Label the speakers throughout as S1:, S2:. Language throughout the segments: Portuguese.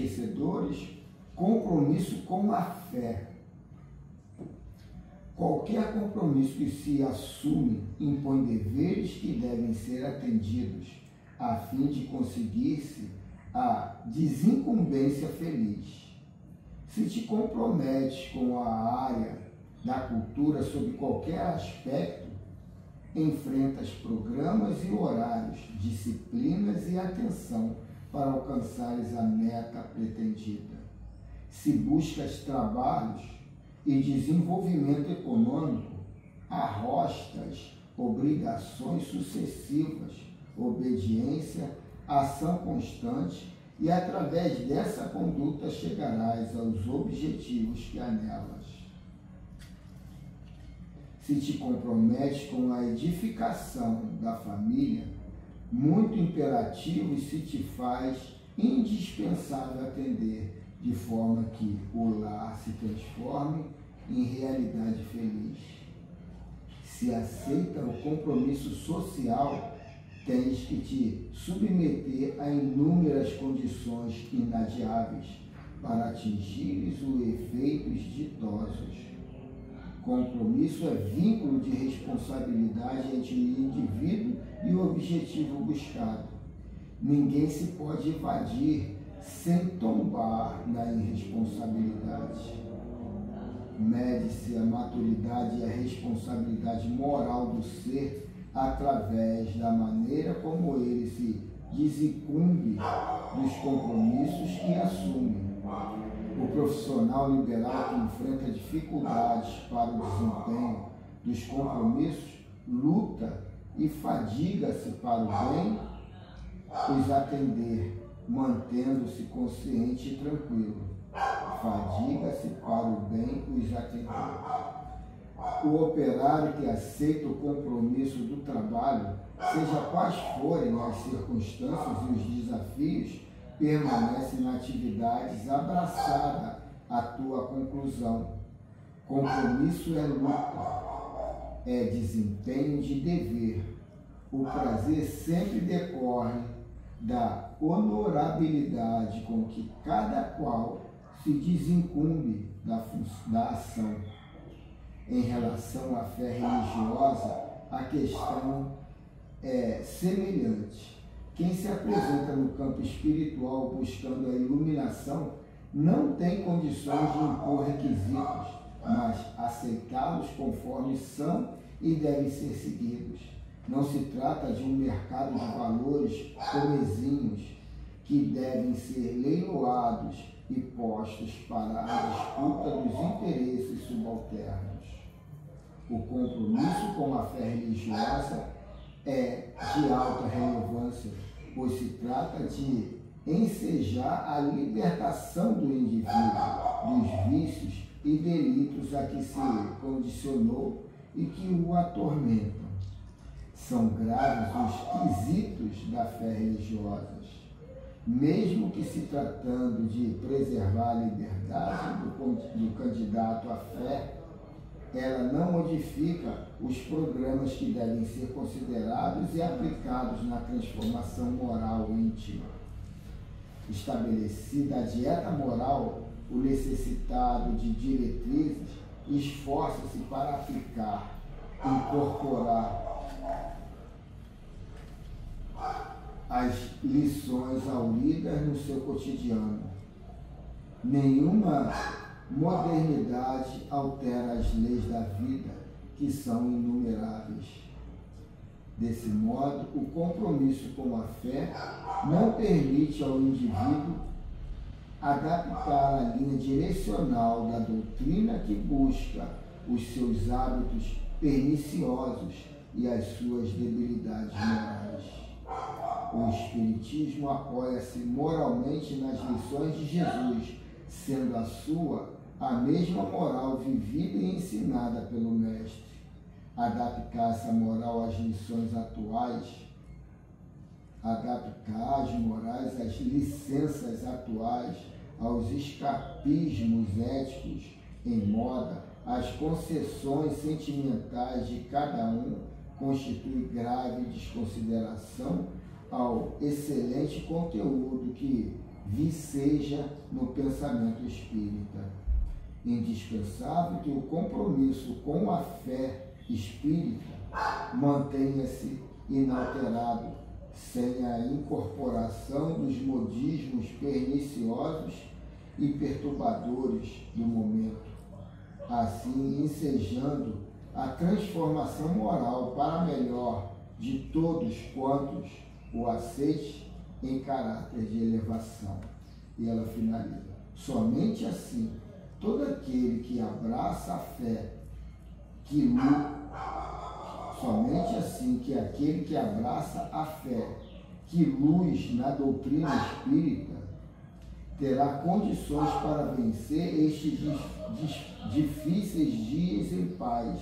S1: esquecedores, compromisso com a fé. Qualquer compromisso que se assume impõe deveres que devem ser atendidos, a fim de conseguir-se a desincumbência feliz. Se te comprometes com a área da cultura sob qualquer aspecto, enfrentas programas e horários, disciplinas e atenção para alcançares a meta pretendida. Se buscas trabalhos e desenvolvimento econômico, arrostas obrigações sucessivas, obediência, ação constante, e através dessa conduta chegarás aos objetivos que anelas. Se te comprometes com a edificação da família, muito imperativo se te faz indispensável atender, de forma que o lar se transforme em realidade feliz. Se aceita o compromisso social, tens que te submeter a inúmeras condições inadiáveis para atingires os efeitos ditosos. Compromisso é vínculo de responsabilidade entre o indivíduo e o objetivo buscado. Ninguém se pode evadir sem tombar na irresponsabilidade. Mede-se a maturidade e a responsabilidade moral do ser através da maneira como ele se desincumbe dos compromissos que assume. O profissional liberal que enfrenta dificuldades para o desempenho dos compromissos luta e fadiga-se para o bem os atender, mantendo-se consciente e tranquilo. Fadiga-se para o bem os atender. O operário que aceita o compromisso do trabalho, seja quais forem as circunstâncias e os desafios, permanece na atividade abraçada à tua conclusão. Compromisso é luta, é desempenho de dever. O prazer sempre decorre da honorabilidade com que cada qual se desincumbe da ação. Em relação à fé religiosa, a questão é semelhante. Quem se apresenta no campo espiritual buscando a iluminação não tem condições de impor requisitos, mas aceitá-los conforme são e devem ser seguidos. Não se trata de um mercado de valores comezinhos que devem ser leiloados e postos para a disputa dos interesses subalternos. O compromisso com a fé religiosa é de alta relevância, pois se trata de ensejar a libertação do indivíduo dos vícios e delitos a que se condicionou e que o atormentam. São graves os quesitos da fé religiosa. Mesmo que se tratando de preservar a liberdade do candidato à fé, ela não modifica os programas que devem ser considerados e aplicados na transformação moral íntima. Estabelecida a dieta moral, o necessitado de diretrizes esforça-se para aplicar, incorporar as lições aulidas no seu cotidiano. Nenhuma modernidade altera as leis da vida, que são inumeráveis. Desse modo, o compromisso com a fé não permite ao indivíduo adaptar a linha direcional da doutrina que busca os seus hábitos perniciosos e as suas debilidades morais. O Espiritismo apoia-se moralmente nas lições de Jesus, sendo a sua a mesma moral vivida e ensinada pelo Mestre. Adaptar essa moral às lições atuais, adaptar as morais às licenças atuais, aos escapismos éticos em moda, às concessões sentimentais de cada um, constitui grave desconsideração ao excelente conteúdo que viceja no pensamento espírita. Indispensável que o compromisso com a fé espírita mantenha-se inalterado, sem a incorporação dos modismos perniciosos e perturbadores do momento, assim ensejando a transformação moral para melhor de todos quantos o aceitem em caráter de elevação. E ela finaliza: somente assim, todo aquele que abraça a fé, somente assim que aquele que abraça a fé, que luz na doutrina espírita, terá condições para vencer estes difíceis dias em paz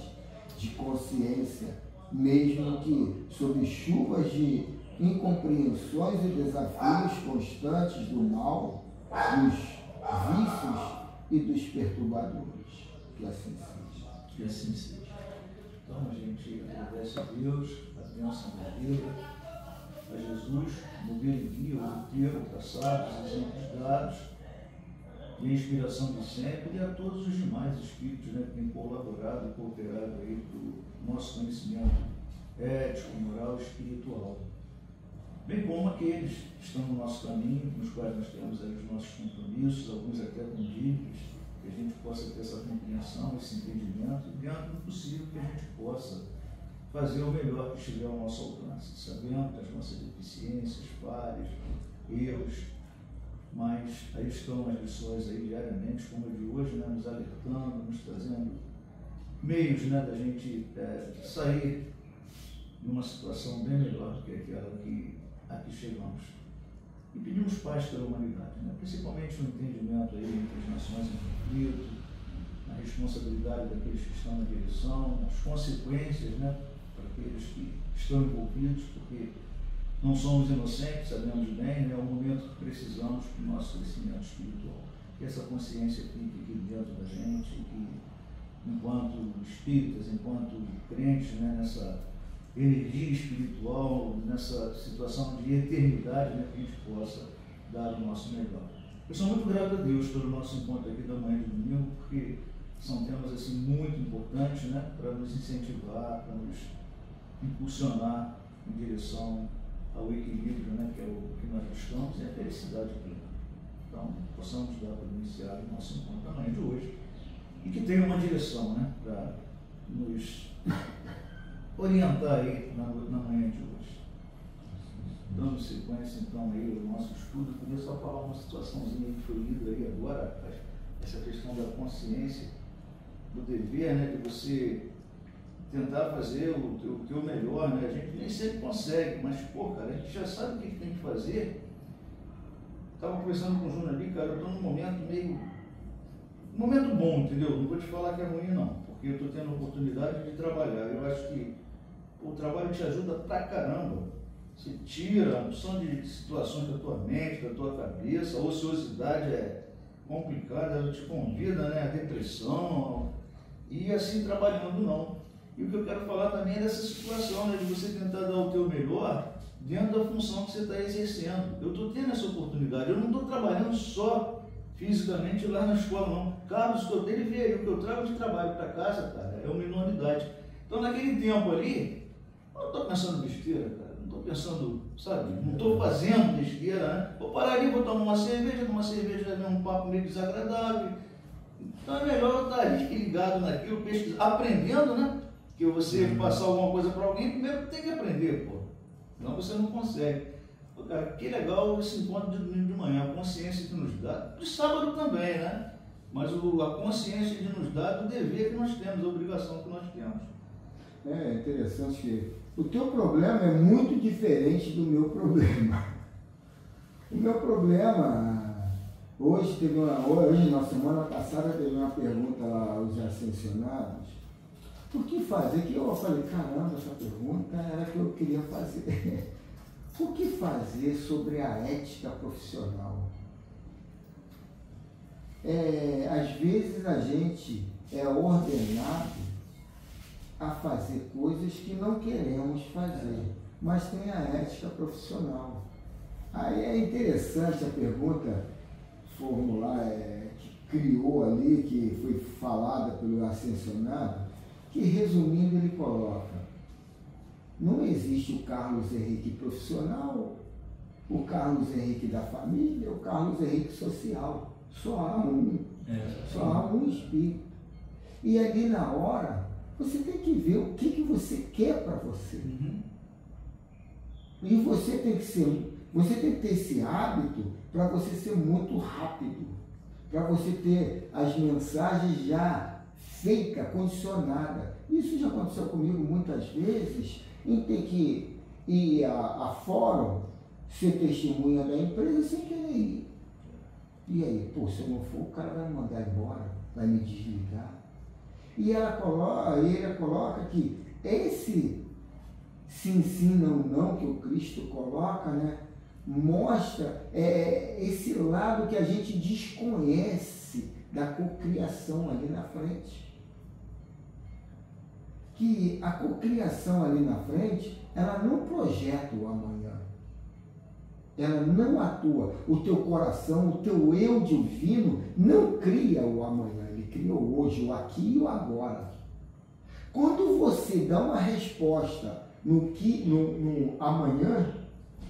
S1: de consciência, mesmo que sob chuvas de incompreensões e desafios constantes do mal, dos vícios e dos perturbadores. Que assim seja.
S2: Que assim seja. Então a gente agradece a Deus, a bênção da vida, a Jesus, modelo e guia, o roteiro traçado, os exemplos dados, e a inspiração de sempre, e a todos os demais espíritos, né, que têm colaborado e cooperado aí para o nosso conhecimento ético, moral e espiritual. Bem como aqueles que estão no nosso caminho, nos quais nós temos aí os nossos compromissos, alguns até com dívidas, que a gente possa ter essa compreensão, esse entendimento, e dentro do possível que a gente possa fazer o melhor que estiver ao nosso alcance, sabendo das nossas deficiências, falhas, erros, mas aí estão as lições aí diariamente, como a de hoje, né, nos alertando, nos trazendo meios, né, da gente sair de uma situação bem melhor do que aquela que aqui chegamos. E pedimos paz pela humanidade, né, principalmente o entendimento aí entre as nações em conflito, a responsabilidade daqueles que estão na direção, as consequências, né, para aqueles que estão envolvidos, porque não somos inocentes, sabemos bem, né? É um momento que precisamos para o nosso crescimento espiritual. Que essa consciência fique aqui dentro da gente, que enquanto espíritas, enquanto crentes, né? Nessa energia espiritual, nessa situação de eternidade, né? Que a gente possa dar o nosso melhor. Eu sou muito grato a Deus pelo nosso encontro aqui da manhã de domingo, porque são temas assim muito importantes, né? Para nos incentivar, para nos impulsionar em direção ao equilíbrio, né, que é o que nós buscamos, e a felicidade plena. Então, possamos dar para iniciar o nosso encontro amanhã de hoje e que tenha uma direção, né, para nos orientar aí na manhã de hoje. Dando sequência, então, aí ao nosso estudo, eu queria só falar uma situaçãozinha que foi lida aí agora, essa questão da consciência, do dever, né, de você tentar fazer o teu melhor, né? A gente nem sempre consegue, mas, pô, cara, a gente já sabe o que tem que fazer. Estava conversando com o Júnior ali, cara, eu estou num momento momento bom, entendeu? Não vou te falar que é ruim, não, porque eu estou tendo a oportunidade de trabalhar. Eu acho que o trabalho te ajuda pra caramba. Você tira a noção de situações da tua mente, da tua cabeça, a ociosidade é complicada, ela te convida, né, a depressão, e assim trabalhando não. E o que eu quero falar também é dessa situação, né, de você tentar dar o teu melhor dentro da função que você está exercendo. Eu estou tendo essa oportunidade, eu não estou trabalhando só fisicamente lá na escola, não. Carlos, estou dele, vê aí, o que eu trago de trabalho para casa, cara, é uma enormidade. Então, naquele tempo ali, eu não estou pensando besteira, cara, não estou pensando, sabe, não estou fazendo besteira, né? Vou parar ali, vou tomar uma cerveja é um papo meio desagradável. Então, é melhor eu estar ali ligado naquilo, pesquisando, aprendendo, né? Que você passar alguma coisa para alguém, primeiro tem que aprender, pô. Senão você não consegue. Pô, cara, que legal esse encontro de domingo de manhã, a consciência que nos dá, de sábado também, né? Mas a consciência de nos dar do dever que nós temos, a obrigação que nós temos.
S1: É interessante que o teu problema é muito diferente do meu problema. O meu problema, hoje, na semana passada, teve uma pergunta lá aos ascensionados. Por que fazer? Que eu falei, caramba, essa pergunta era que eu queria fazer. O que fazer sobre a ética profissional? Às vezes a gente é ordenado a fazer coisas que não queremos fazer, mas tem a ética profissional. Aí é interessante a pergunta formular, que criou ali, que foi falada pelo ascensionado, que resumindo ele coloca: não existe o Carlos Henrique profissional, o Carlos Henrique da família, o Carlos Henrique social. Só há um. Só há um espírito. E ali na hora, você tem que ver o que você quer para você. E você tem que ter esse hábito para você ser muito rápido, para você ter as mensagens já feitas, condicionadas. Isso já aconteceu comigo muitas vezes, em ter que ir a fórum, ser testemunha da empresa sem querer ir. E aí, pô, se eu não for, o cara vai me mandar embora, vai me desligar. E ele coloca que esse sim, não que o Cristo coloca, né, mostra esse lado que a gente desconhece da cocriação ali na frente. Que a cocriação ali na frente, ela não projeta o amanhã. Ela não atua. O teu coração, o teu eu divino não cria o amanhã. Ele cria o hoje, o aqui e o agora. Quando você dá uma resposta no amanhã,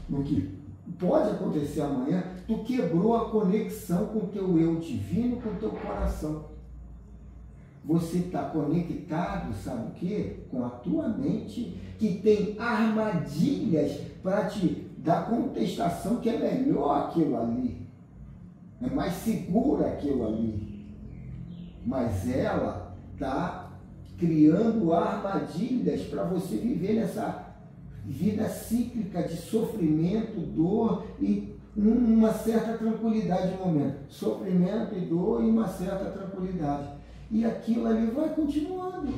S1: no que pode acontecer amanhã, tu quebrou a conexão com o teu eu divino, com o teu coração. Você está conectado, sabe o quê? Com a tua mente, que tem armadilhas para te dar contestação, que é melhor aquilo ali, é mais seguro aquilo ali. Mas ela está criando armadilhas para você viver nessa vida cíclica de sofrimento, dor e uma certa tranquilidade no momento. Sofrimento e dor e uma certa tranquilidade. E aquilo ali vai continuando,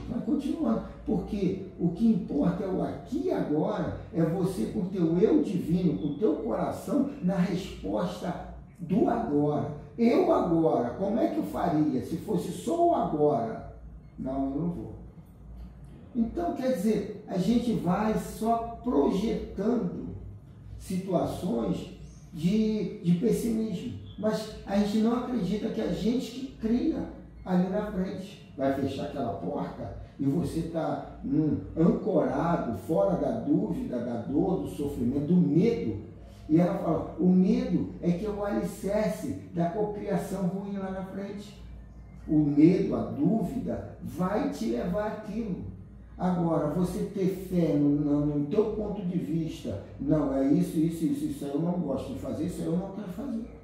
S1: porque o que importa é o aqui e agora, é você com o teu eu divino, com o teu coração, na resposta do agora. Eu agora, como é que eu faria se fosse só o agora? Não, eu não vou. Então, quer dizer, a gente vai só projetando situações de pessimismo, mas a gente não acredita que a gente que cria ali na frente vai fechar aquela porta e você está ancorado, fora da dúvida, da dor, do sofrimento, do medo. E ela fala, o medo é que é o alicerce da cocriação ruim lá na frente. O medo, a dúvida, vai te levar àquilo. Agora, você ter fé no teu ponto de vista, não, é isso aí eu não gosto de fazer, isso aí eu não quero fazer.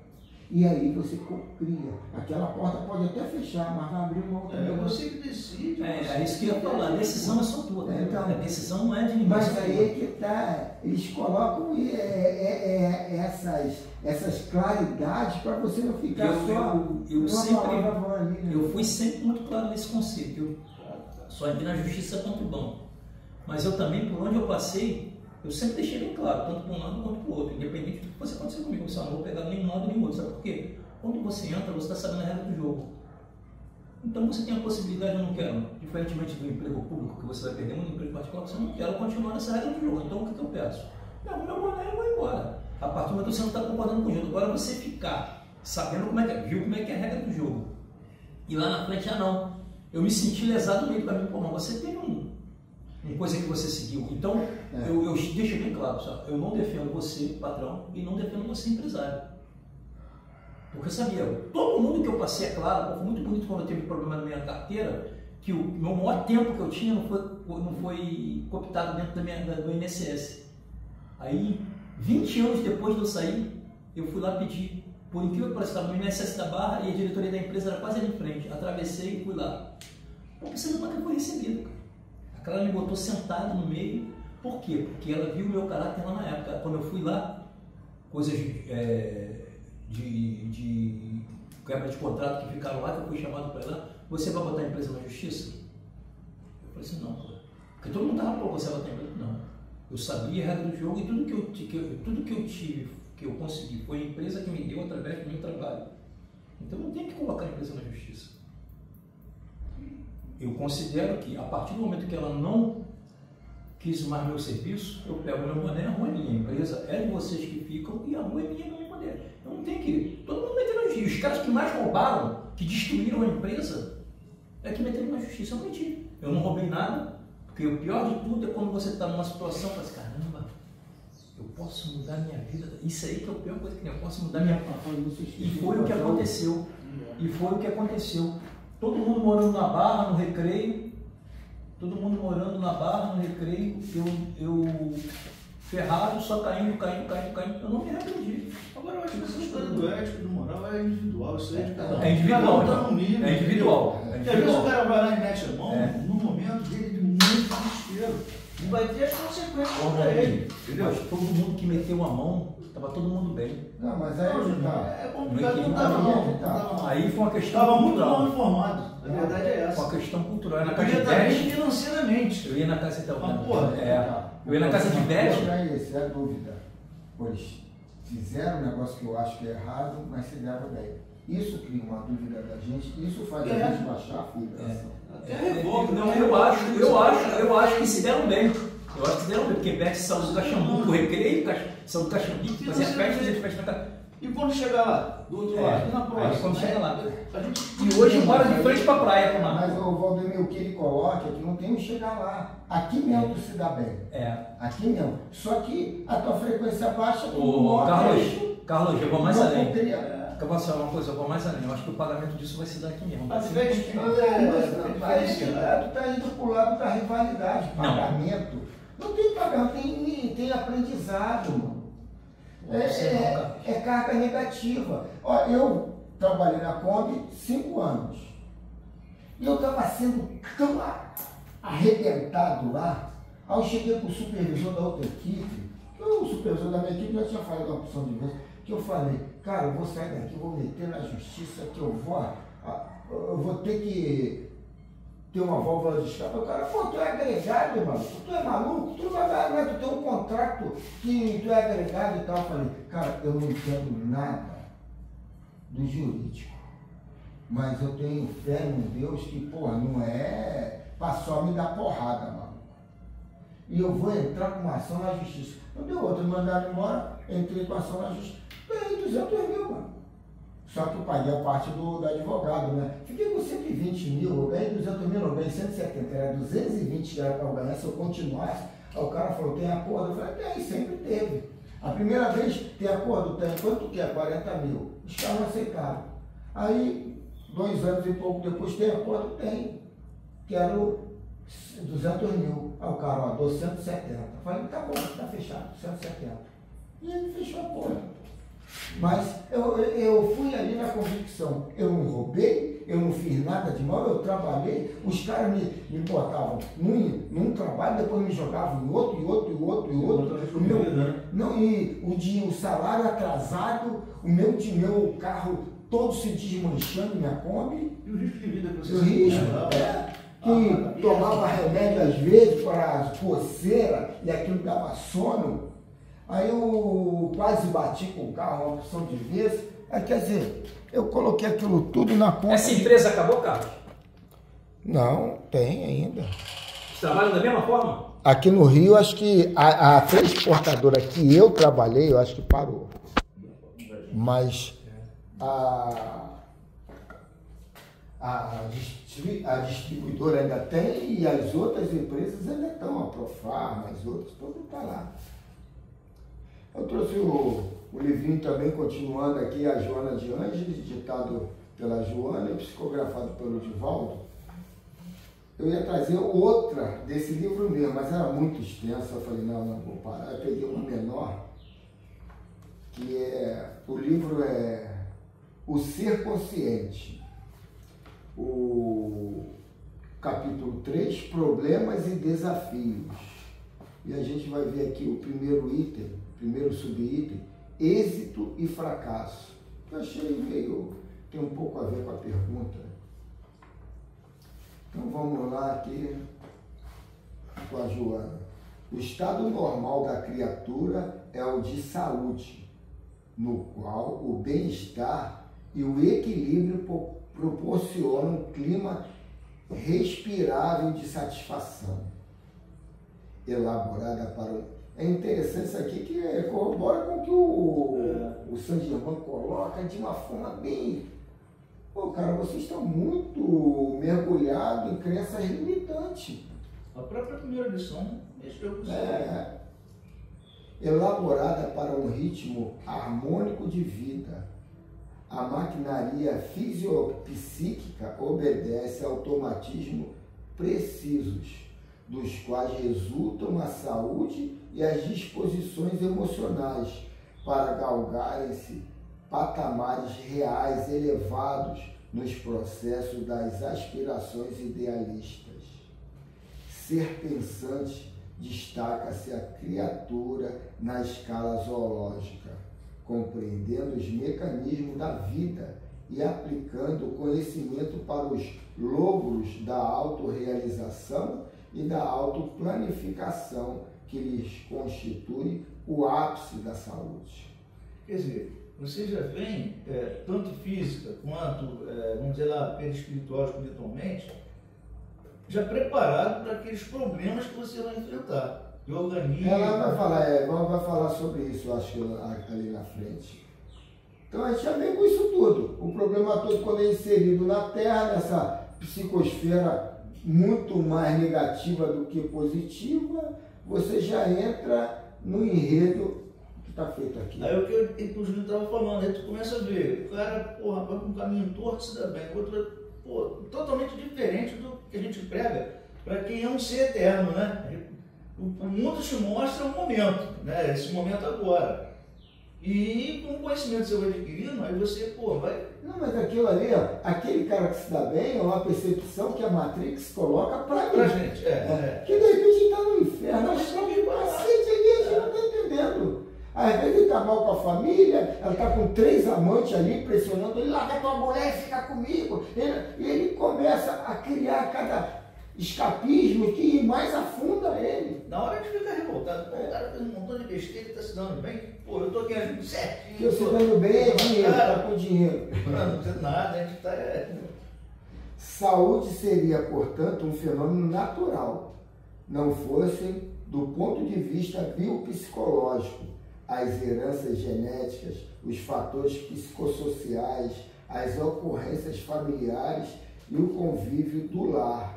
S1: E aí você cria. Aquela porta pode até fechar, mas vai abrir uma outra.
S2: Você que decide.
S3: É isso que eu ia falar. A decisão é só tua.
S1: Então,
S3: a decisão não é de ninguém.
S1: Mas aí é que está. Eles colocam essas claridades para você não ficar
S3: eu fui sempre muito claro nesse conceito. Eu só vi na justiça quanto o bom. Mas eu também, por onde eu passei, eu sempre deixei bem claro, tanto para um lado quanto para o outro, independente do que fosse acontecer comigo. Eu só não vou pegar nem um lado nem o outro. Sabe por quê? Quando você entra, você está sabendo a regra do jogo. Então você tem a possibilidade, eu não quero, diferentemente do emprego público, que você vai perder um emprego particular, você não quer continuar nessa regra do jogo. Então o que eu peço? Meu boné, eu vou embora. A partir do momento que você não está concordando com o jogo. Agora você ficar sabendo como é que é, viu como é que é a regra do jogo. E lá na frente, não. Eu me senti lesado no meio do caminho. Pô, não, você teve uma coisa que você seguiu. Então, eu deixo bem claro, sabe? Eu não defendo você, patrão, e não defendo você, empresário. Porque eu sabia, todo mundo que eu passei, é claro, foi muito bonito quando eu tive problema na minha carteira, que o meu maior tempo que eu tinha não foi cooptado dentro do INSS. Aí, 20 anos depois de eu sair, eu fui lá pedir, por incrível que pareça, estava no INSS da Barra e a diretoria da empresa era quase ali em frente. Atravessei e fui lá. Não precisa para que eu fui recebido, cara. Ela me botou sentado no meio. Por quê? Porque ela viu o meu caráter lá na época. Quando eu fui lá, coisas de quebra de contrato que ficaram lá, que eu fui chamado para ir lá, você vai botar a empresa na justiça? Eu falei assim, não, porque todo mundo estava para você botar a empresa. Não. Eu sabia a regra do jogo e tudo que eu tive, que eu consegui, foi a empresa que me deu através do meu trabalho. Então eu não tenho que colocar a empresa na justiça. Eu considero que, a partir do momento que ela não quis mais meu serviço, eu pego meu boné, a rua é minha, a empresa é de vocês que ficam e a rua é minha, não é poder. Eu não tenho que... Todo mundo metendo na justiça. Os caras que mais roubaram, que destruíram a empresa, é que meteram na justiça. Eu menti. Eu não roubei nada, porque o pior de tudo é quando você está numa situação e fala assim, caramba, eu posso mudar minha vida. Isso aí que é a pior coisa que tem, eu posso mudar minha vida. E foi o que aconteceu. E foi o que aconteceu. Todo mundo morando na Barra, no Recreio, todo mundo morando na Barra, no Recreio, eu ferrado, só caindo, eu não me arrependi.
S2: Agora eu acho que essa história do ético, do moral é individual, isso aí
S3: é individual,
S2: tá num nível,
S3: é individual.
S2: Porque às vezes o cara vai lá e mete a mão no momento dele de muito desespero. Não vai ter as consequências para ele. Entendeu?
S3: Mas todo mundo que meteu a mão, estava todo mundo bem.
S1: Não, mas aí
S2: é complicado, não estava não.
S3: Aí foi uma questão
S2: estava muito mal informado. A verdade é essa.
S3: Uma questão cultural. Na
S2: Eu
S3: casa de
S2: também
S3: Beth,
S2: financeiramente.
S3: eu ia na casa de
S1: Eu
S3: ia na casa de Beth.
S1: Essa é a dúvida. Pois fizeram um negócio que eu acho que é errado, mas se deram bem. Isso cria uma dúvida da gente, isso faz a gente baixar a vibração.
S3: Eu acho que se deram bem. Eu acho que se deram bem, porque Beth saiu do Caxambu pro Recreio, saiu do Caxambu, fazia festa na casa.
S2: E quando chegar lá, do outro lado, e na próxima?
S3: Aí quando chega lá. E hoje mora de frente pra praia,
S1: mas o Valdemir, o que ele coloca é que não tem que chegar lá. Aqui mesmo tu se dá bem. Aqui mesmo. Só que a tua frequência baixa,
S3: Carlos, eu vou mais além.
S1: Eu
S3: vou falar uma coisa, eu vou mais além. Eu acho que o pagamento disso vai se dar aqui mesmo.
S2: Mas
S1: tu tá indo pro lado da rivalidade, pagamento. Não tem pagamento, tem aprendizado, mano. É carga negativa. Ó, eu trabalhei na Kombi 5 anos. E eu estava sendo tão arrebentado lá. Aí eu cheguei com o supervisor da outra equipe, o supervisor da minha equipe já tinha falado uma opção de vez, que eu falei, cara, eu vou sair daqui, vou meter na justiça, que eu vou ter que ter uma válvula de escape. O cara, pô, tu é agregado, mano, tu é maluco, tu não vai dar, tu tem um contrato que tu é agregado e tal. Eu falei, cara, eu não entendo nada do jurídico, mas eu tenho fé em Deus que, porra, não é pra só me dar porrada, mano. E eu vou entrar com uma ação na justiça. Não deu outra, me mandaram embora, entrei com ação na justiça, ganhei 200 mil, mano. Só que eu paguei a parte do advogado, né? Fiquei com 120 mil, eu ganhei 200 mil, eu ganhei 170, era 220 que era para eu ganhar se eu continuasse. Aí o cara falou, tem acordo? Eu falei, tem, sempre teve. A primeira vez, tem acordo? Tem. Quanto que é? 40 mil. Os caras não aceitaram. Aí, 2 anos e pouco depois, tem acordo? Tem. Quero 200 mil. Aí o cara, ó, dou 170. Eu falei, tá bom, tá fechado, 170. E ele fechou a porta. Mas eu fui ali na convicção, eu não roubei, eu não fiz nada de mal, eu trabalhei, os caras me botavam num trabalho, depois me jogavam em outro. O salário atrasado, o meu carro todo se desmanchando, minha Kombi.
S2: E o risco de vida que você
S1: que tomava remédio às vezes para coceira e aquilo dava sono. Aí eu quase bati com o carro, uma opção de vez. Aí, quer dizer, eu coloquei aquilo tudo na conta.
S3: Essa empresa acabou, Carlos?
S1: Não, tem ainda.
S3: Vocês trabalham da mesma forma?
S1: Aqui no Rio, acho que a transportadora que eu trabalhei, eu acho que parou. Mas a distribuidora ainda tem e as outras empresas ainda estão, a Profarma, as outras, tudo está lá. Eu trouxe o livrinho também, continuando aqui, a Joana de Ângeles, ditado pela Joana e psicografado pelo Divaldo. Eu ia trazer outra desse livro mesmo, mas era muito extensa. Eu falei, não vou parar. Eu peguei uma menor, que o livro é O Ser Consciente. O capítulo 3, Problemas e Desafios. E a gente vai ver aqui o primeiro item, primeiro subitem, êxito e fracasso. Eu achei tem um pouco a ver com a pergunta. Então vamos lá aqui com a Joana. O estado normal da criatura é o de saúde, no qual o bem-estar e o equilíbrio proporcionam um clima respirável de satisfação. elaborada para um... É interessante isso aqui, que corrobora com o que o Saint-Germain coloca de uma forma bem... Pô, cara, vocês estão muito mergulhados em crenças limitantes.
S2: A própria primeira lição mexeu com isso.
S1: Elaborada para um ritmo harmônico de vida, a maquinaria fisiopsíquica obedece a automatismos precisos, dos quais resultam a saúde e as disposições emocionais para galgarem-se patamares reais elevados nos processos das aspirações idealistas. Ser pensante destaca-se a criatura na escala zoológica, compreendendo os mecanismos da vida e aplicando o conhecimento para os logros da autorrealização e da autoplanificação que lhes constitui o ápice da saúde.
S2: Quer dizer, você já vem, tanto física quanto, vamos dizer lá, perispiritual, espiritualmente, já preparado para aqueles problemas que você vai enfrentar. E organismo...
S1: Ela vai falar sobre isso, eu acho que ali na frente. Então a gente já vem com isso tudo. O problema todo, quando é inserido na Terra, nessa psicosfera muito mais negativa do que positiva, você já entra no enredo que está feito aqui.
S2: Aí o que o Júlio estava falando, aí tu começa a ver, o cara, porra, vai com um caminho torto, se dá bem, o outro, pô, totalmente diferente do que a gente prega para quem é um ser eterno, né? O mundo te mostra o momento, né? Esse momento agora. E com o conhecimento que você vai adquirindo, aí você, pô, vai...
S1: Não, mas aquilo ali, ó, aquele cara que se dá bem é uma percepção que a Matrix coloca pra
S2: gente.
S1: Que de repente está no inferno, mas cacete ali, a gente não está entendendo. Às vezes ele está mal com a família, ela está com 3 amantes ali pressionando ele, larga tua mulher e fica comigo. E ele começa a criar cada escapismo que mais afunda ele.
S2: Na hora de ficar revoltado, pô, o cara fez um montão de besteira e está se dando bem, pô, eu estou aqui agindo certinho.
S1: Que eu se dando bem é dinheiro, está com dinheiro.
S2: Não precisa nada, a gente está...
S1: Saúde seria, portanto, um fenômeno natural, não fosse do ponto de vista biopsicológico, as heranças genéticas, os fatores psicossociais, as ocorrências familiares e o convívio do lar.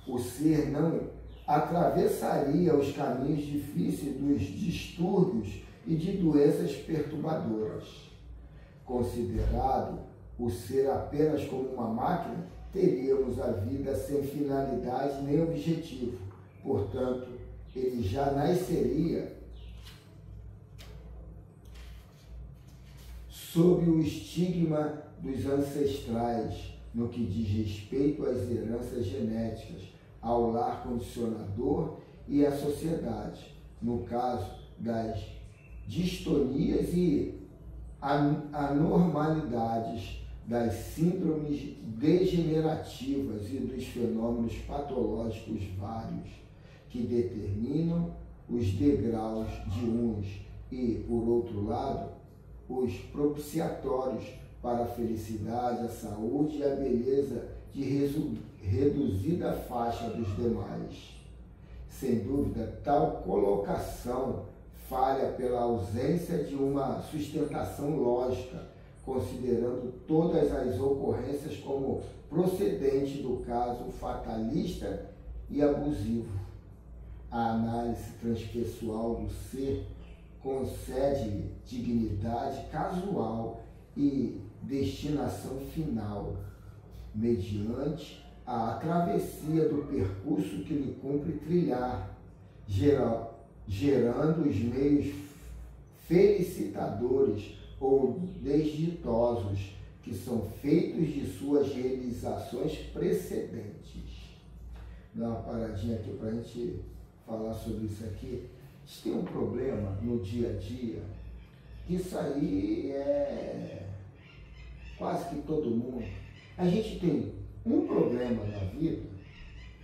S1: O ser não atravessaria os caminhos difíceis dos distúrbios e de doenças perturbadoras. Considerado o ser apenas como uma máquina, teríamos a vida sem finalidade nem objetivo. Portanto, ele já nasceria sob o estigma dos ancestrais, no que diz respeito às heranças genéticas, ao lar condicionador e à sociedade, no caso das distonias e anormalidades, das síndromes degenerativas e dos fenômenos patológicos vários, que determinam os degraus de uns e, por outro lado, os propiciatórios para a felicidade, a saúde e a beleza de reduzida faixa dos demais. Sem dúvida, tal colocação falha pela ausência de uma sustentação lógica, considerando todas as ocorrências como procedente do caso fatalista e abusivo. A análise transpessoal do ser concede dignidade casual e destinação final, mediante a travessia do percurso que lhe cumpre trilhar, gerando os meios felicitadores ou desditosos que são feitos de suas realizações precedentes. Dá uma paradinha aqui para a gente falar sobre isso aqui. A gente tem um problema no dia a dia, que isso aí é quase que todo mundo. A gente tem um problema na vida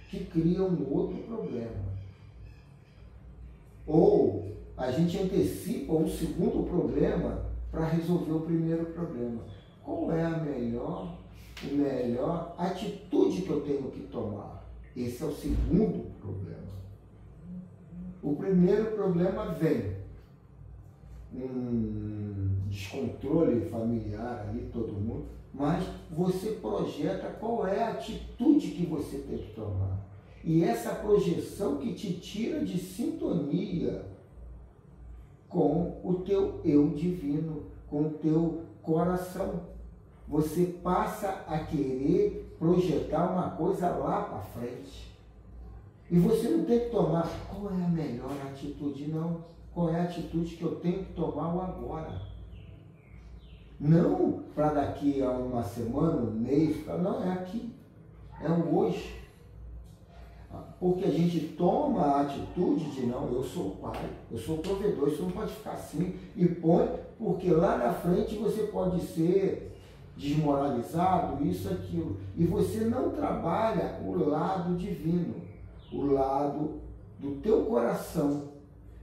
S1: que cria um outro problema. Ou a gente antecipa um segundo problema para resolver o primeiro problema. Qual é a melhor atitude que eu tenho que tomar? Esse é o segundo problema. O primeiro problema vem um descontrole familiar ali, todo mundo, mas você projeta qual é a atitude que você tem que tomar. E essa projeção que te tira de sintonia com o teu eu divino, com o teu coração. Você passa a querer projetar uma coisa lá para frente. E você não tem que tomar qual é a melhor atitude, não. Qual é a atitude que eu tenho que tomar o agora. Não para daqui a uma semana, um mês, não, é aqui. É o hoje. Porque a gente toma a atitude de não, eu sou o pai, eu sou o provedor, isso não pode ficar assim. E põe, porque lá na frente você pode ser desmoralizado, isso, aquilo. E você não trabalha o lado divino, o lado do teu coração.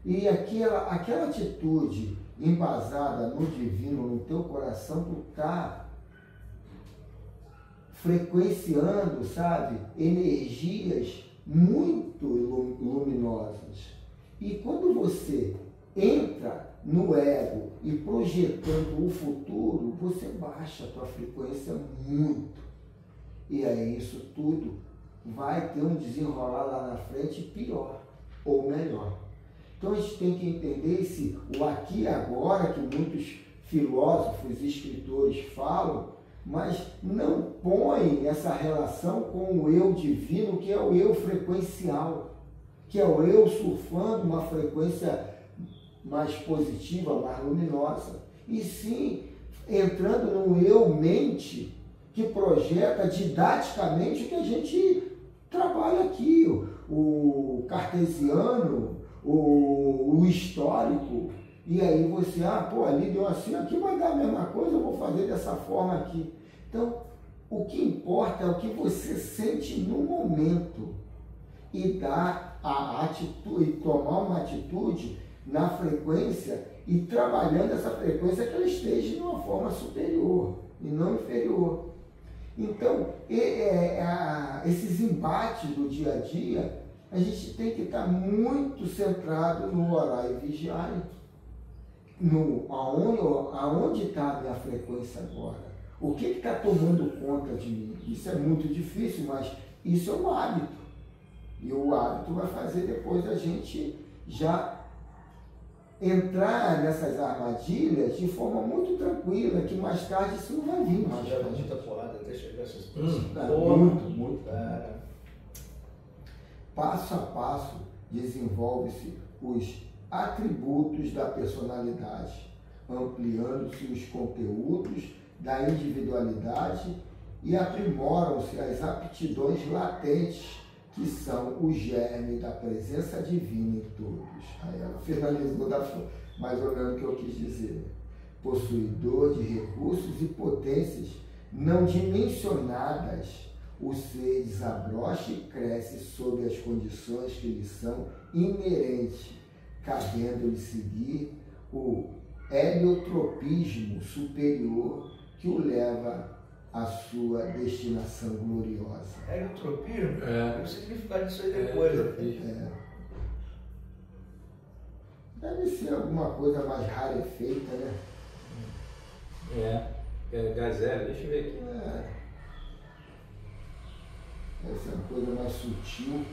S1: E aquela atitude embasada no divino, no teu coração, tu está frequenciando, sabe, energias muito luminosas. E quando você entra no ego e projetando o futuro, você baixa a tua frequência muito. E aí isso tudo vai ter um desenrolar lá na frente pior ou melhor. Então a gente tem que entender o aqui e agora, que muitos filósofos e escritores falam, mas não põe essa relação com o eu divino, que é o eu frequencial, que é o eu surfando uma frequência mais positiva, mais luminosa. E sim, entrando no eu mente, que projeta didaticamente o que a gente trabalha aqui, o cartesiano, o histórico. E aí você, ali deu assim, aqui vai dar a mesma coisa, eu vou fazer dessa forma aqui. Então, o que importa é o que você sente no momento e dar a atitude, tomar uma atitude na frequência e trabalhando essa frequência que ela esteja de uma forma superior e não inferior. Então, esses embates do dia a dia, a gente tem que estar muito centrado no orar e vigiar. Aonde está a minha frequência agora? O que está tomando conta de mim? Isso é muito difícil, mas isso é um hábito. E o hábito vai fazer depois a gente já entrar nessas armadilhas de forma muito tranquila, que mais tarde isso não vai vir.
S2: Mas já muita porrada até chegar a essas coisas.
S1: Muito. Passo a passo desenvolve-se os atributos da personalidade, ampliando-se os conteúdos da individualidade e aprimoram-se as aptidões latentes, que são o germe da presença divina em todos. Aí ela finalizou mais ou menos o que eu quis dizer. Possuidor de recursos e potências não dimensionadas, o ser desabrocha e cresce sob as condições que lhe são inerentes, cabendo-lhe seguir o heliotropismo superior que o leva à sua destinação gloriosa.
S2: Heliotropismo? O significado disso aí depois.
S1: Deve ser alguma coisa mais rarefeita, né?
S3: Gazela, deixa eu ver aqui.
S1: Deve ser uma coisa mais sutil.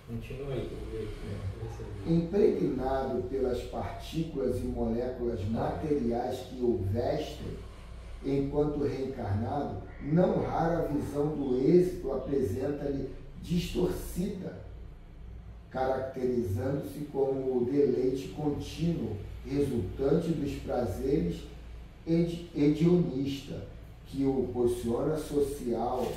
S3: Continua aí, vou ver aqui.
S1: Impregnado pelas partículas e moléculas materiais que o vestem, enquanto reencarnado, não raro a visão do êxito apresenta-lhe distorcida, caracterizando-se como o deleite contínuo, resultante dos prazeres hedionista, que o posiciona social,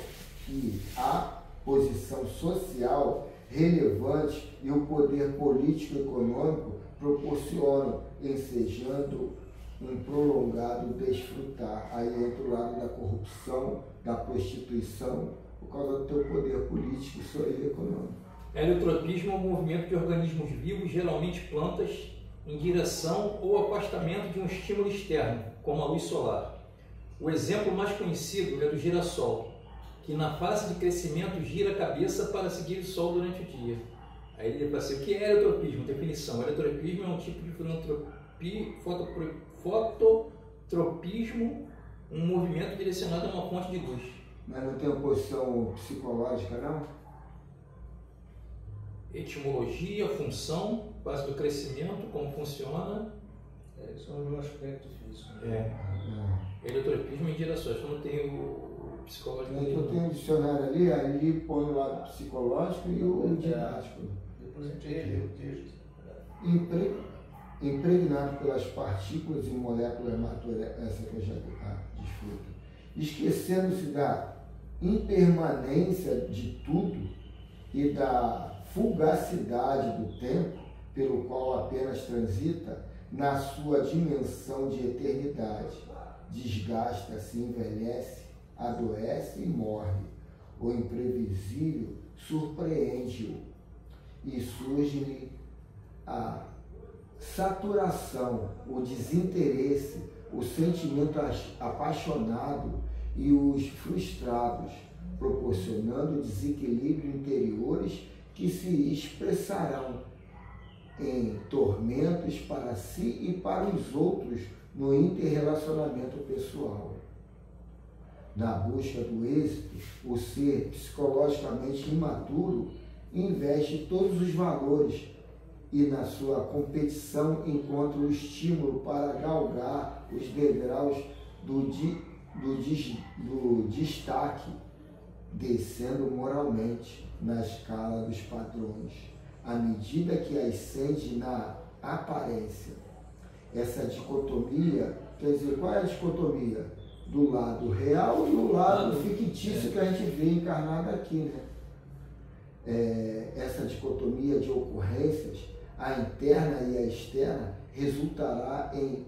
S1: que a posição social relevante e o poder político e econômico proporcionam, ensejando um prolongado desfrutar. Aí entra o lado da corrupção, da prostituição, por causa do teu poder político e econômico.
S3: Heliotropismo é um movimento de organismos vivos, geralmente plantas, em direção ou afastamento de um estímulo externo, como a luz solar. O exemplo mais conhecido é do girassol, que na fase de crescimento gira a cabeça para seguir o sol durante o dia. Aí ele vai ser o que é heliotropismo? Definição: heliotropismo é um tipo de fototropismo, um movimento direcionado a uma fonte de luz.
S1: Mas não tem oposição psicológica, não?
S3: Etimologia, função, base do crescimento, como funciona.
S2: Esse é o aspecto físico.
S3: Heliotropismo em direções, como tem o psicológico.
S1: Eu tenho um dicionário ali põe o lado psicológico e o didático.
S2: Depois a gente relê o texto.
S1: Impregnado pelas partículas e moléculas naturais, essa que eu já desfruto, esquecendo-se da impermanência de tudo e da fugacidade do tempo, pelo qual apenas transita na sua dimensão de eternidade, desgasta-se, envelhece, adoece e morre. O imprevisível surpreende-o e surge-lhe a saturação, o desinteresse, o sentimento apaixonado e os frustrados, proporcionando desequilíbrios interiores que se expressarão em tormentos para si e para os outros no interrelacionamento pessoal. Na busca do êxito, o ser psicologicamente imaturo investe todos os valores e na sua competição encontra o estímulo para galgar os degraus do destaque, descendo moralmente na escala dos padrões, à medida que ascende na aparência. Essa dicotomia, quer dizer, qual é a dicotomia? Do lado real e o lado fictício que a gente vê encarnado aqui, né? Essa dicotomia de ocorrências, a interna e a externa, resultará em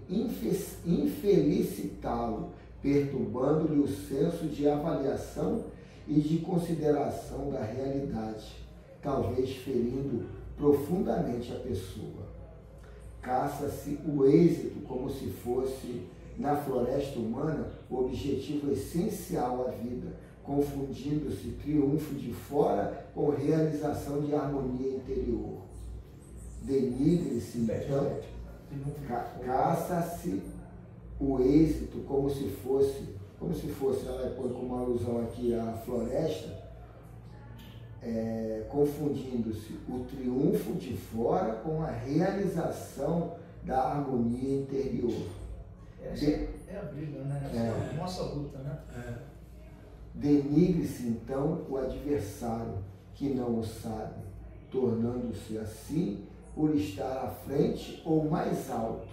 S1: infelicitá-lo, perturbando-lhe o senso de avaliação e de consideração da realidade, talvez ferindo profundamente a pessoa. Caça-se o êxito como se fosse, na floresta humana, o objetivo essencial à vida, confundindo-se triunfo de fora com realização de harmonia interior. Denigre-se, então, caça-se o êxito como se fosse, ela põe como alusão aqui a floresta, confundindo-se o triunfo de fora com a realização da harmonia interior.
S2: Essa é a briga, né? Essa é a nossa luta, né?
S1: Denigre-se então o adversário que não o sabe, tornando-se assim por estar à frente ou mais alto.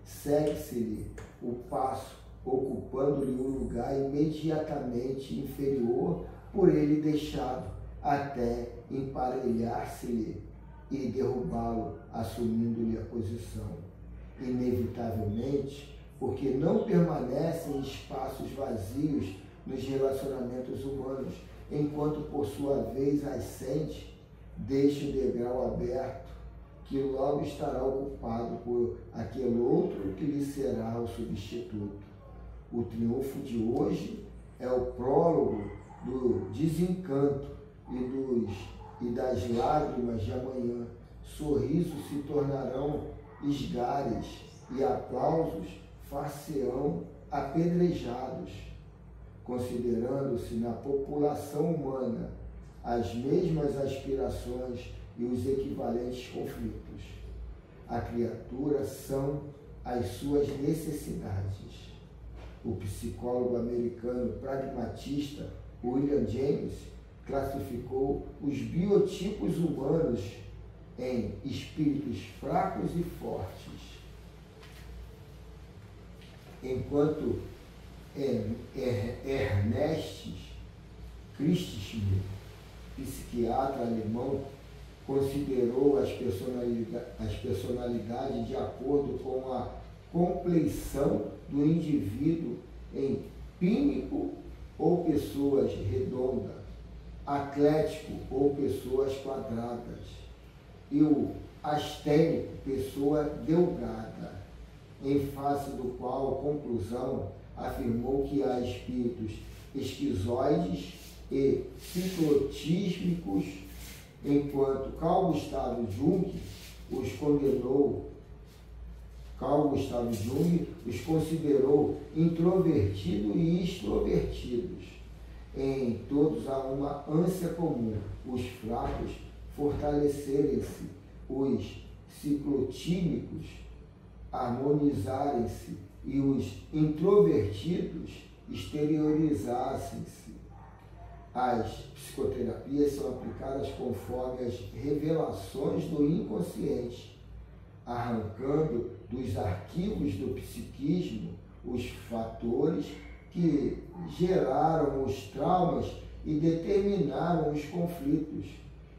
S1: Segue-se-lhe o passo, ocupando-lhe um lugar imediatamente inferior por ele deixado, até emparelhar-se-lhe e derrubá-lo, assumindo-lhe a posição. Inevitavelmente, porque não permanecem espaços vazios nos relacionamentos humanos, enquanto por sua vez ascende, deixa o degrau aberto, que logo estará ocupado por aquele outro que lhe será o substituto. O triunfo de hoje é o prólogo do desencanto e das lágrimas de amanhã. Sorrisos se tornarão esgares e aplausos far-se-ão apedrejados, considerando-se na população humana as mesmas aspirações e os equivalentes conflitos. A criatura são as suas necessidades. O psicólogo americano pragmatista William James classificou os biotipos humanos em espíritos fracos e fortes, enquanto Ernest Christschmidt, psiquiatra alemão, considerou as personalidades de acordo com a compleição do indivíduo em pínico ou pessoas redondas, atlético ou pessoas quadradas, e o astênico, pessoa delgada, em face do qual a conclusão afirmou que há espíritos esquizoides e ciclotísmicos enquanto Carl Gustav Jung os considerou introvertidos e extrovertidos. Em todos há uma ânsia comum, os fracos fortalecerem-se, os ciclotímicos harmonizarem-se e os introvertidos exteriorizassem-se. As psicoterapias são aplicadas conforme as revelações do inconsciente, arrancando dos arquivos do psiquismo os fatores que geraram os traumas e determinaram os conflitos,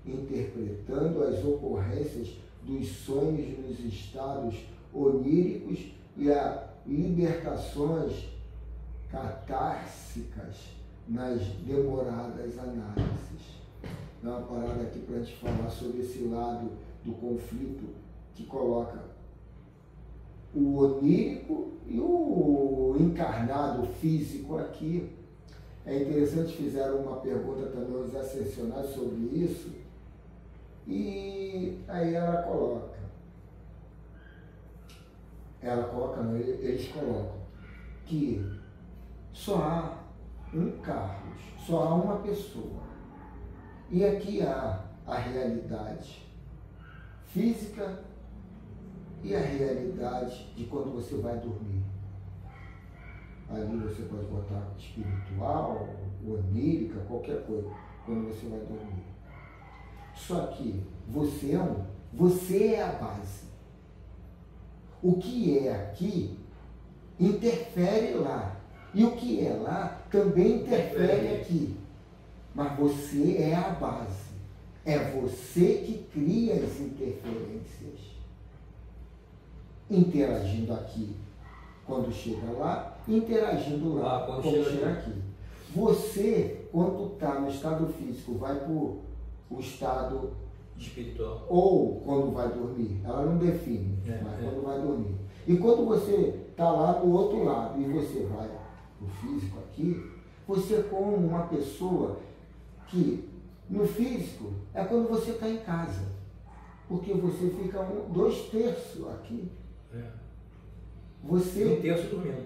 S1: interpretando as ocorrências dos sonhos nos estados oníricos e as libertações catársicas nas demoradas análises. Dá uma parada aqui para a gente falar sobre esse lado do conflito que coloca o onírico e o encarnado físico aqui. É interessante, fizeram uma pergunta também aos ascensionados sobre isso, e aí eles colocam que só há um Carlos, só há uma pessoa, e aqui há a realidade física e a realidade de quando você vai dormir. Ali você pode botar espiritual, onírica, qualquer coisa, quando você vai dormir. Só que você é a base. O que é aqui interfere lá. E o que é lá também interfere aqui. Mas você é a base. É você que cria as interferências. Interagindo aqui quando chega lá, interagindo lá quando chega aqui. Você, quando está no estado físico, vai para o estado
S3: espiritual.
S1: Ou quando vai dormir. Ela não define, mas quando vai dormir. E quando você está lá no outro lado e você vai para o físico aqui, você é como uma pessoa que no físico é quando você está em casa. Porque você fica 2/3 aqui. Você,
S3: 1/3 dormindo.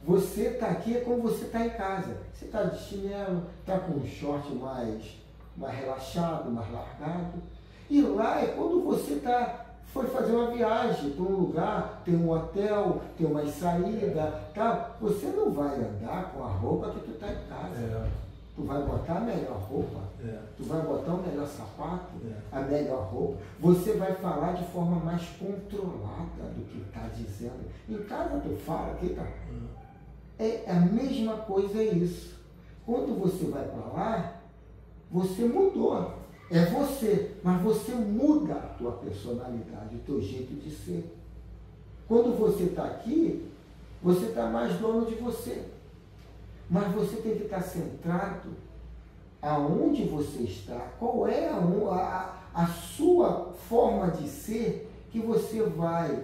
S1: Você está aqui é como você está em casa. Você está de chinelo, está com um short mais relaxado, mais largado. E lá é quando você foi fazer uma viagem para um lugar, tem um hotel, tem uma saída, tá? Você não vai andar com a roupa que tu está em casa. Tu vai botar a melhor roupa, tu vai botar o melhor sapato, a melhor roupa. Você vai falar de forma mais controlada do que está dizendo. Em casa tu fala, aqui tá. É a mesma coisa, é isso. Quando você vai para lá, você mudou. É você, mas você muda a tua personalidade, o teu jeito de ser. Quando você está aqui, você está mais dono de você. Mas você tem que estar centrado aonde você está, qual é a sua forma de ser, que você vai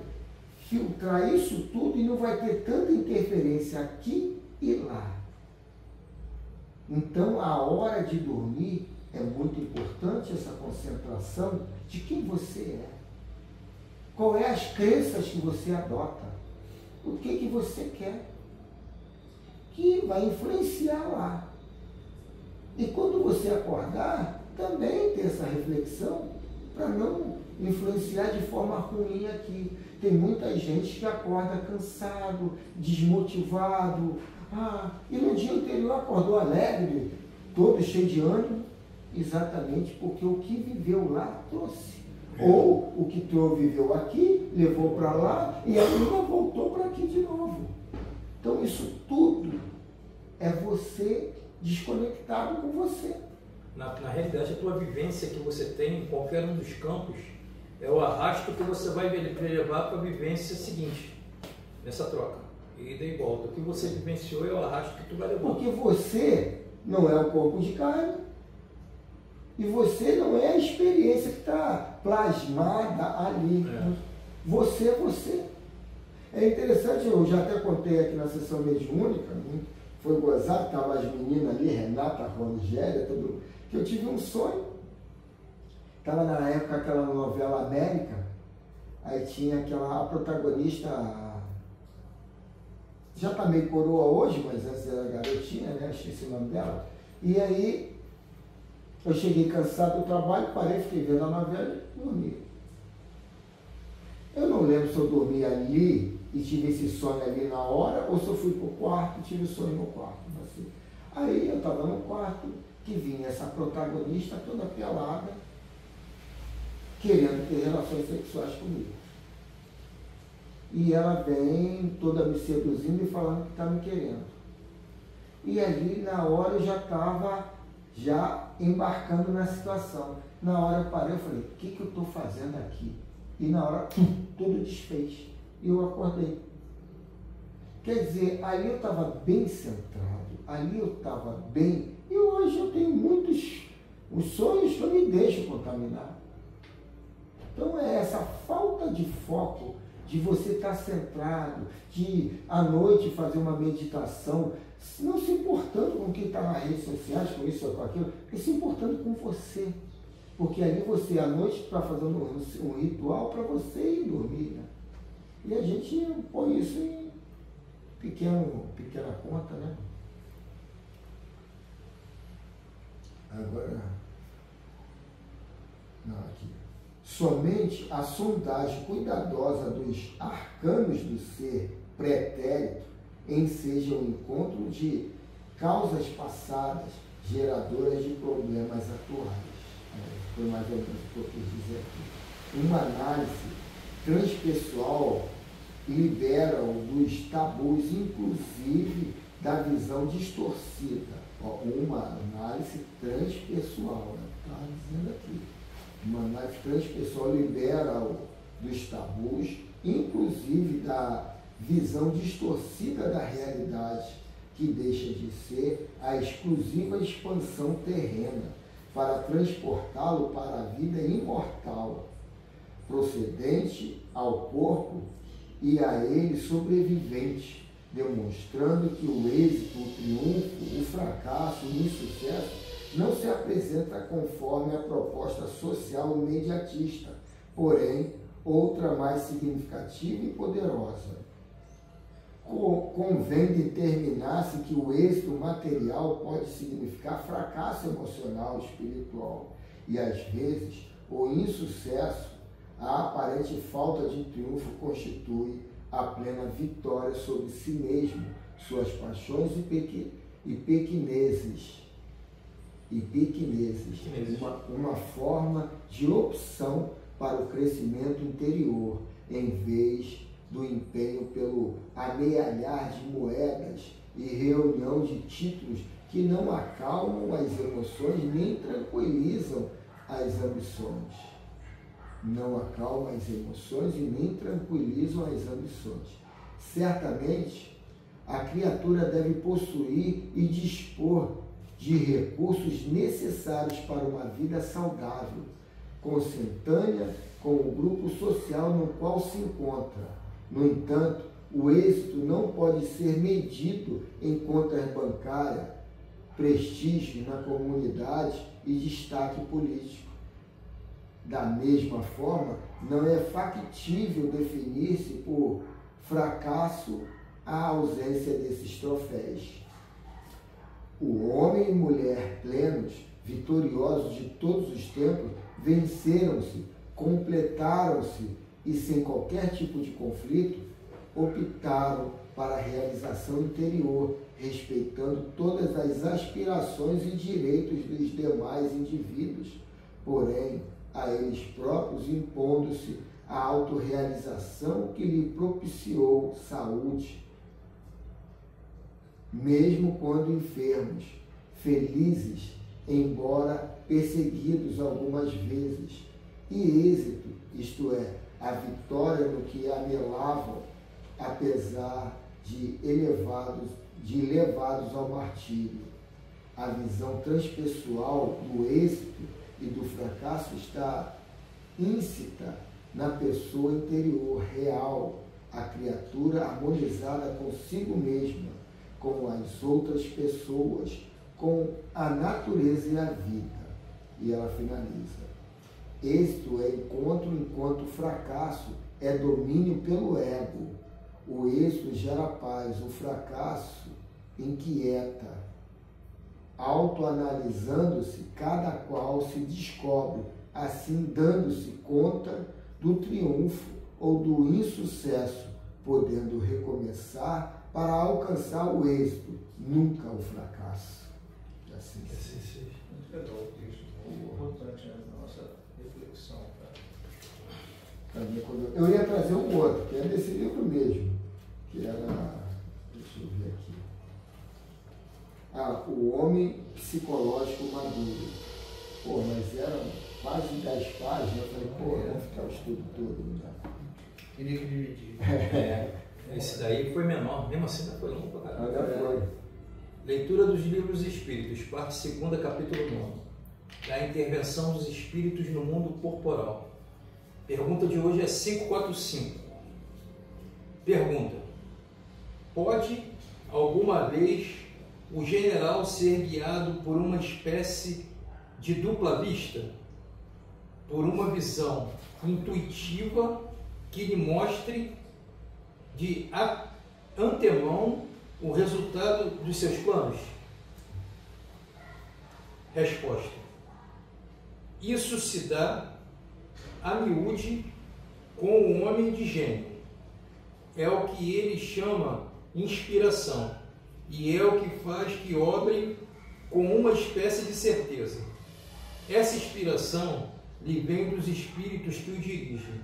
S1: filtrar isso tudo e não vai ter tanta interferência aqui e lá. Então, a hora de dormir é muito importante essa concentração de quem você é. Qual é as crenças que você adota? O que você quer? Que vai influenciar lá. E quando você acordar, também ter essa reflexão para não influenciar de forma ruim aqui. Tem muita gente que acorda cansado, desmotivado, e no dia anterior acordou alegre, todo cheio de ânimo, exatamente porque o que viveu lá trouxe. Ou o que tu viveu aqui, levou para lá e ainda voltou para aqui de novo. Então isso tudo é você desconectado com você.
S3: Na realidade, a tua vivência que você tem em qualquer um dos campos é o arrasto que você vai levar para a vivência seguinte, nessa troca. Ida e volta. O que você vivenciou é o arrasto que tu vai levar.
S1: Porque você não é um corpo de carne e você não é a experiência que está plasmada ali. Você é você. É interessante, eu já até contei aqui na sessão mediúnica, foi gozado, estavam as meninas ali, Renata, Rogéria, tudo, que eu tive um sonho. Estava na época aquela novela América, aí tinha a protagonista, já está meio coroa hoje, mas antes era garotinha, né? Esqueci o nome dela. E aí eu cheguei cansado do trabalho, parei, fiquei vendo a novela e dormi. Eu não lembro se eu dormi ali e tive esse sonho ali na hora, ou se eu fui para o quarto e tive sonho no quarto. Assim. Aí eu estava no quarto, que vinha essa protagonista toda pelada, querendo ter relações sexuais comigo. E ela vem toda me seduzindo e falando que está me querendo. E ali na hora eu já estava embarcando na situação. Na hora eu parei e falei, o que eu estou fazendo aqui? E na hora tudo desfez. E eu acordei. Quer dizer, ali eu estava bem centrado, ali eu estava bem, e hoje eu tenho muitos os sonhos que eu me deixo contaminar. Então é essa falta de foco, de você estar centrado, de à noite fazer uma meditação, não se importando com quem está nas redes sociais, com isso ou com aquilo, mas se importando com você. Porque ali você, à noite, está fazendo um ritual para você ir dormir. Né? E a gente põe isso em pequena conta, né? Agora, não, aqui. Somente a sondagem cuidadosa dos arcanos do ser pretérito enseja o encontro de causas passadas geradoras de problemas atuais. Foi mais ou menos o que eu quis dizer aqui. Uma análise transpessoal libera-o dos tabus, inclusive da visão distorcida. Uma análise transpessoal, está dizendo aqui. Uma análise transpessoal libera-o dos tabus, inclusive da visão distorcida da realidade, que deixa de ser a exclusiva expansão terrena, para transportá-lo para a vida imortal, procedente ao corpo e a ele sobrevivente, demonstrando que o êxito, o triunfo, o fracasso, o insucesso não se apresenta conforme a proposta social imediatista, porém, outra mais significativa e poderosa. Convém determinar-se que o êxito material pode significar fracasso emocional, espiritual, e às vezes o insucesso, a aparente falta de triunfo constitui a plena vitória sobre si mesmo, suas paixões e pequeneses. Uma forma de opção para o crescimento interior, em vez do empenho pelo amealhar de moedas e reunião de títulos que não acalmam as emoções nem tranquilizam as ambições. Não acalmam as emoções e nem tranquilizam as ambições. Certamente, a criatura deve possuir e dispor de recursos necessários para uma vida saudável, consentânea com o grupo social no qual se encontra. No entanto, o êxito não pode ser medido em contas bancárias, prestígio na comunidade e destaque político. Da mesma forma, não é factível definir-se por fracasso a ausência desses troféus. O homem e mulher plenos, vitoriosos de todos os tempos, venceram-se, completaram-se e, sem qualquer tipo de conflito, optaram para a realização interior, respeitando todas as aspirações e direitos dos demais indivíduos, porém, a eles próprios impondo-se a autorrealização que lhe propiciou saúde, mesmo quando enfermos, felizes, embora perseguidos algumas vezes, e êxito, isto é, a vitória no que anelavam, apesar de levados ao martírio. A visão transpessoal do êxito e do fracasso está íncita na pessoa interior, real, a criatura harmonizada consigo mesma, com as outras pessoas, com a natureza e a vida. E ela finaliza. Êxito é encontro, enquanto fracasso é domínio pelo ego. O êxito gera paz, o fracasso inquieta. Autoanalisando-se, cada qual se descobre, assim dando-se conta do triunfo ou do insucesso, podendo recomeçar para alcançar o êxito, nunca o fracasso. Assim seja.
S2: Muito legal o texto, muito importante na nossa reflexão.
S1: Eu ia trazer um outro, que é desse livro mesmo, que era, deixa eu ver aqui, O Homem Psicológico Maduro. Pô, mas era quase 10 páginas, eu falei, vamos ficar o estudo todo, não dá.
S2: Queria que dividir.
S3: Esse daí foi menor, mesmo assim foi longo pra caramba.
S1: Foi.
S3: Leitura dos livros Espíritos, parte 2, capítulo 9. Da intervenção dos espíritos no mundo corporal. Pergunta de hoje é 545. Pergunta: pode alguma vez o general ser guiado por uma espécie de dupla vista? Por uma visão intuitiva que lhe mostre de antemão o resultado dos seus planos? Resposta: isso se dá a miúde com o homem de gênio. É o que ele chama inspiração, e é o que faz que obre com uma espécie de certeza. Essa inspiração lhe vem dos espíritos que o dirigem,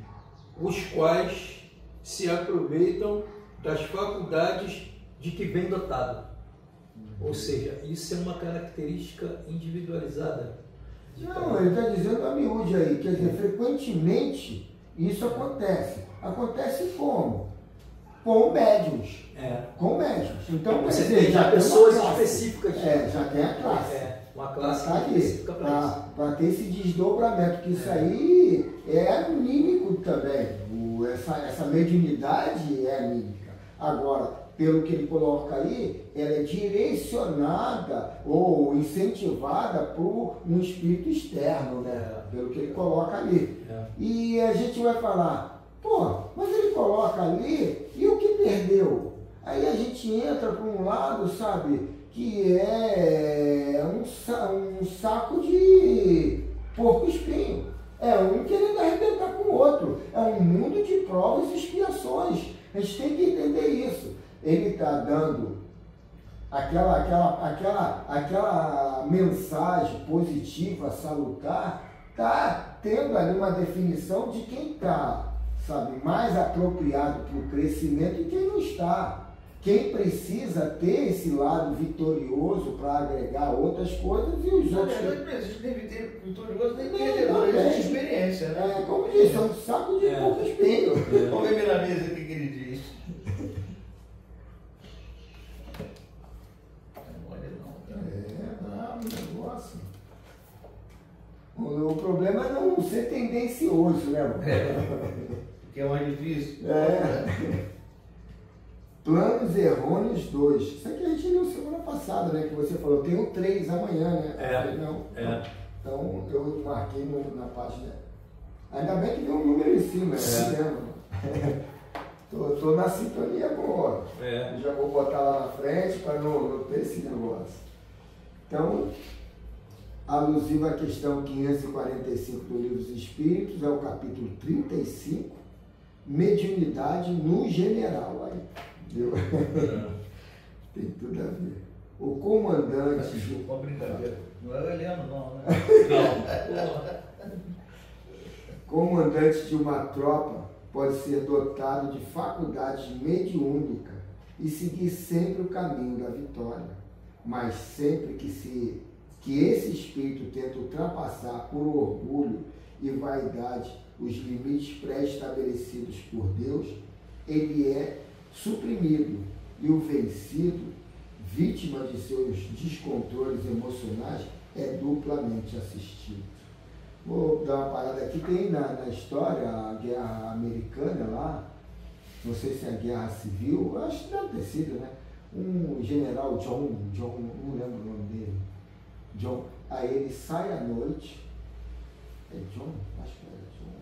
S3: os quais se aproveitam das faculdades de que vem dotado. Ou seja, isso é uma característica individualizada.
S1: Não, ele está dizendo a miúde aí, quer dizer, frequentemente isso acontece. Acontece como? Com médiuns. Com médiuns. Então,
S3: você
S1: quer dizer,
S3: tem já pessoas específicas.
S1: Já tem a classe.
S3: Uma classe
S1: tá
S3: específica
S1: para ter esse desdobramento, que isso aí é anímico também. Essa mediunidade é anímica. Agora, pelo que ele coloca aí, ela é direcionada ou incentivada por um espírito externo, né? Pelo que ele coloca ali. E a gente vai falar, mas ele coloca ali, e o que perdeu? Aí a gente entra para um lado, sabe, que é um saco de porco-espinho. É um querendo arrebentar com o outro. É um mundo de provas e expiações. A gente tem que entender isso. Ele está dando aquela mensagem positiva, salutar, está tendo ali uma definição de quem está, sabe, mais apropriado para o crescimento e quem não está. Quem precisa ter esse lado vitorioso para agregar outras coisas e os outros.
S2: Não existe nem vitorioso nem perdedor, existe experiência, né?
S1: Como disse, é um saco de pouco espinho.
S2: Vamos ver na mesa o que ele diz.
S1: Negócio. O problema é não ser tendencioso, né?
S2: Que é mais difícil.
S1: Planos Errôneos 2. Isso aqui a gente leu semana passada, né? Que você falou, tem o 3 amanhã, né? Não. Então eu marquei na página. Ainda bem que deu um número em cima, né? Tô na sintonia boa. Já vou botar lá na frente para não ter esse negócio. Então, alusivo à questão 545 do Livro dos Espíritos, é o capítulo 35, mediunidade no general. Aí, viu? Tem tudo a ver. O comandante...
S2: Desculpa, brincadeira. Não é Heleno, não, né?
S3: Não.
S1: Comandante de uma tropa pode ser dotado de faculdade mediúnica e seguir sempre o caminho da vitória. Mas sempre que esse espírito tenta ultrapassar por orgulho e vaidade os limites pré-estabelecidos por Deus, ele é suprimido e o vencido, vítima de seus descontroles emocionais, é duplamente assistido. Vou dar uma parada aqui, tem na história a guerra americana lá, não sei se é a guerra civil, acho que deve ter sido, né? Um general John, não lembro o nome dele, John, aí ele sai à noite, É John? Acho que era John.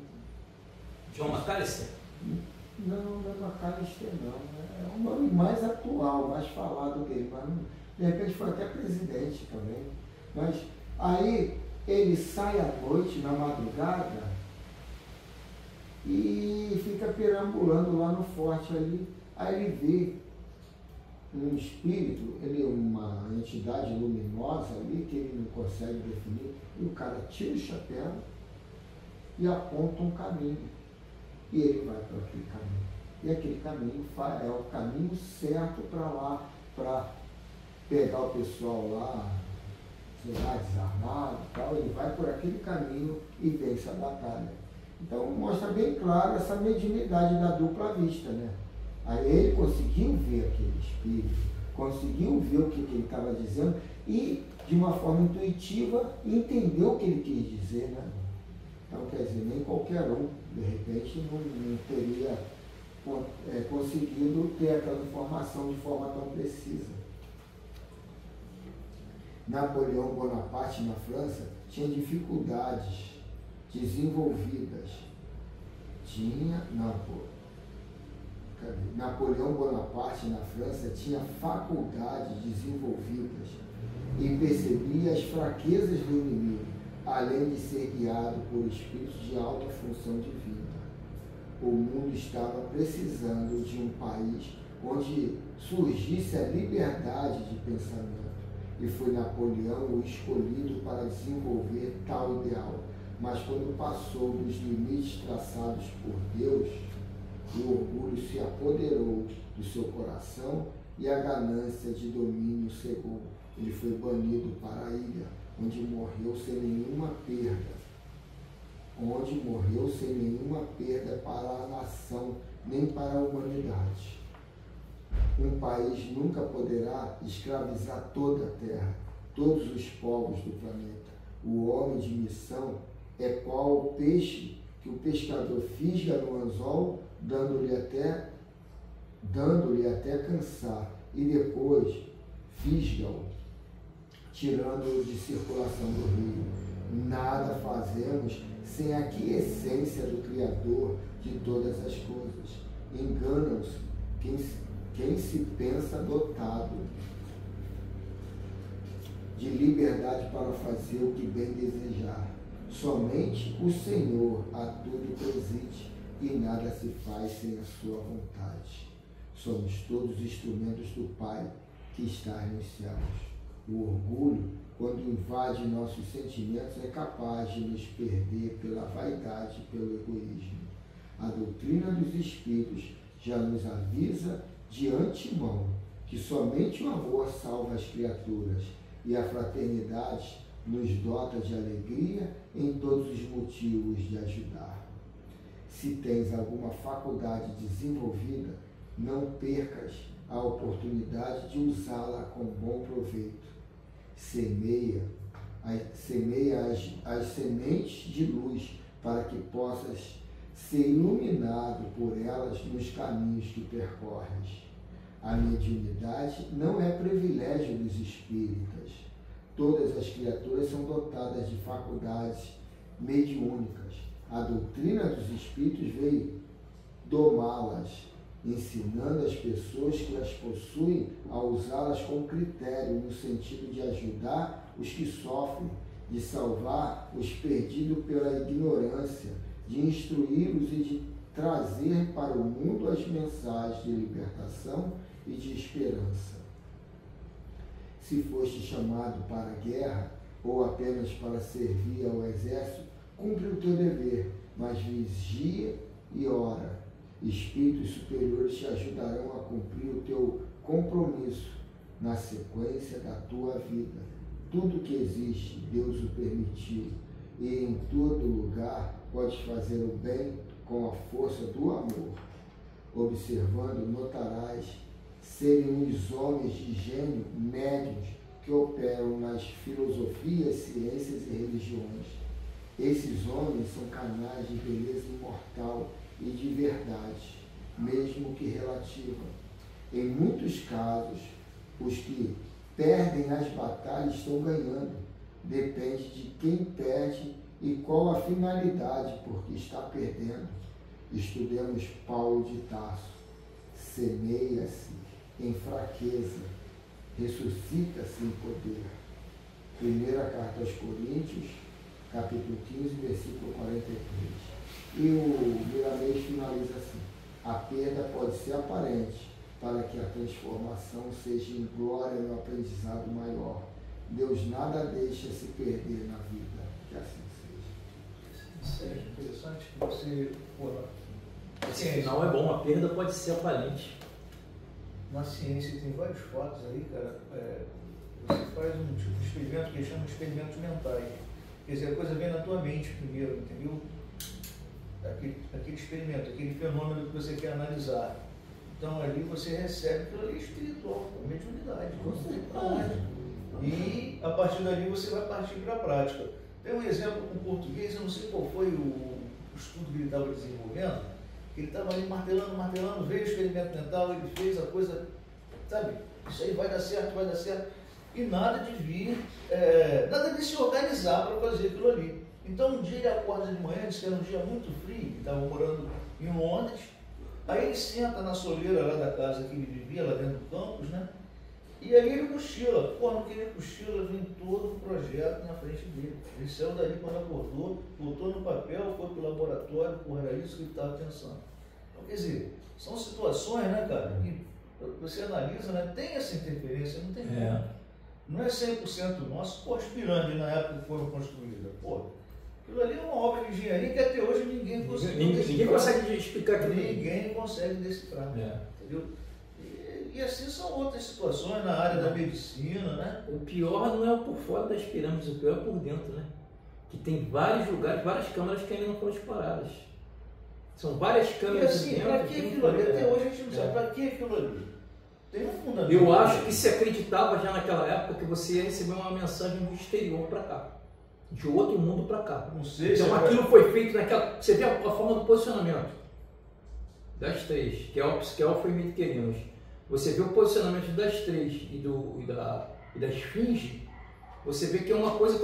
S3: John McAllister?
S1: Não é McAllister não. É um nome mais atual, mais falado dele, mas de repente foi até presidente também. Mas aí ele sai à noite, na madrugada, e fica perambulando lá no forte ali. Aí ele vê um espírito, ele é uma entidade luminosa ali, que ele não consegue definir, e o cara tira o chapéu e aponta um caminho. E ele vai para aquele caminho. E aquele caminho é o caminho certo para lá, para pegar o pessoal lá, sei lá, desarmado e tal. Ele vai por aquele caminho e vence a batalha. Então mostra bem claro essa mediunidade da dupla vista, né? Aí ele conseguiu ver aquele espírito, conseguiu ver o que ele estava dizendo e, de uma forma intuitiva, entendeu o que ele quis dizer, né? Então, quer dizer, nem qualquer um, de repente, não teria conseguido ter aquela informação de forma tão precisa. Napoleão Bonaparte, na França, tinha dificuldades desenvolvidas. Napoleão Bonaparte, na França, tinha faculdades desenvolvidas e percebia as fraquezas do inimigo, além de ser guiado por espíritos de alta função divina. O mundo estava precisando de um país onde surgisse a liberdade de pensamento, e foi Napoleão o escolhido para desenvolver tal ideal. Mas quando passou dos limites traçados por Deus, o orgulho se apoderou do seu coração e a ganância de domínio cegou. Ele foi banido para a ilha, onde morreu sem nenhuma perda para a nação, nem para a humanidade. Um país nunca poderá escravizar toda a terra, todos os povos do planeta. O homem de missão é qual o peixe que o pescador fisga no anzol, dando-lhe até cansar, e depois fisga-o, tirando-o de circulação do rio. Nada fazemos sem a quiescência do Criador de todas as coisas. Enganam-se quem se pensa dotado de liberdade para fazer o que bem desejar. Somente o Senhor a tudo preside e nada se faz sem a sua vontade. Somos todos instrumentos do Pai que está nos céus. O orgulho, quando invade nossos sentimentos, é capaz de nos perder pela vaidade e pelo egoísmo. A doutrina dos Espíritos já nos avisa de antemão que somente o amor salva as criaturas e a fraternidade nos dota de alegria em todos os motivos de ajudar. Se tens alguma faculdade desenvolvida, não percas a oportunidade de usá-la com bom proveito. Semeia as sementes de luz para que possas ser iluminado por elas nos caminhos que percorres. A mediunidade não é privilégio dos espíritas. Todas as criaturas são dotadas de faculdades mediúnicas. A doutrina dos espíritos veio domá-las, ensinando as pessoas que as possuem a usá-las com critério, no sentido de ajudar os que sofrem, de salvar os perdidos pela ignorância, de instruí-los e de trazer para o mundo as mensagens de libertação e de esperança. Se foste chamado para a guerra ou apenas para servir ao exército, cumpre o teu dever, mas vigia e ora. Espíritos superiores te ajudarão a cumprir o teu compromisso na sequência da tua vida. Tudo que existe, Deus o permitiu, e em todo lugar podes fazer o bem com a força do amor. Observando, notarás serem os homens de gênio médiuns que operam nas filosofias, ciências e religiões. Esses homens são canais de beleza imortal e de verdade, mesmo que relativa. Em muitos casos, os que perdem as batalhas estão ganhando. Depende de quem perde e qual a finalidade porque está perdendo. Estudemos Paulo de Tarso. Semeia-se em fraqueza, ressuscita-se em poder. Primeira carta aos Coríntios, capítulo 15, versículo 43. E o Miramês finaliza assim: a perda pode ser aparente, para que a transformação seja em glória no aprendizado maior. Deus nada deixa se perder na vida, que assim seja.
S2: Isso é interessante que você...
S3: Esse final é bom, a perda pode ser aparente.
S2: Na ciência tem vários fatos aí, cara. Você faz um tipo de experimento que eles chamam de experimentos mentais. Quer dizer, a coisa vem na tua mente primeiro, entendeu? Aquele experimento, aquele fenômeno que você quer analisar. Então ali você recebe aquilo ali espiritual, a mediunidade. E a partir dali você vai partir para a prática. Tem um exemplo com o português, eu não sei qual foi o estudo que ele estava desenvolvendo. Ele estava ali martelando, veio o experimento mental, ele fez a coisa, sabe, isso aí vai dar certo, e nada de vir, nada de se organizar para fazer aquilo ali. Então um dia ele acorda de manhã, disse que era um dia muito frio, ele estava morando em Londres, aí ele senta na soleira lá da casa que ele vivia, lá dentro do campus, né? E aí ele cochila. Pô, no que ele cochila, vem todo o projeto na frente dele. Ele saiu dali quando acordou, botou no papel, foi para o laboratório, porra, era isso que ele estava pensando. Então, quer dizer, são situações, né, cara, que você analisa, né, tem essa interferência, não tem como. Não é 100% nosso. Pô, as pirâmides na época que foram construídas, pô, aquilo ali é uma obra de engenharia que até hoje ninguém consegue decifrar.
S3: Ninguém consegue explicar aquilo.
S2: Ninguém consegue decifrar, entendeu? E assim são outras situações na área da medicina, né?
S3: O pior não é por fora das pirâmides, o pior é por dentro, né? Que tem vários lugares, várias câmeras que ainda não foram disparadas. São várias câmeras.
S2: E assim, para que aquilo ali? Até hoje a gente não sabe para que aquilo ali. Tem um fundamento.
S3: Eu acho que se acreditava já naquela época que você ia receber uma mensagem do exterior para cá, de outro mundo para cá.
S2: Não sei.
S3: Então aquilo foi feito naquela. Você vê a forma do posicionamento das três, que é o Alfa e Midquerinos. Você vê o posicionamento das três e da esfinge, você vê que é uma coisa,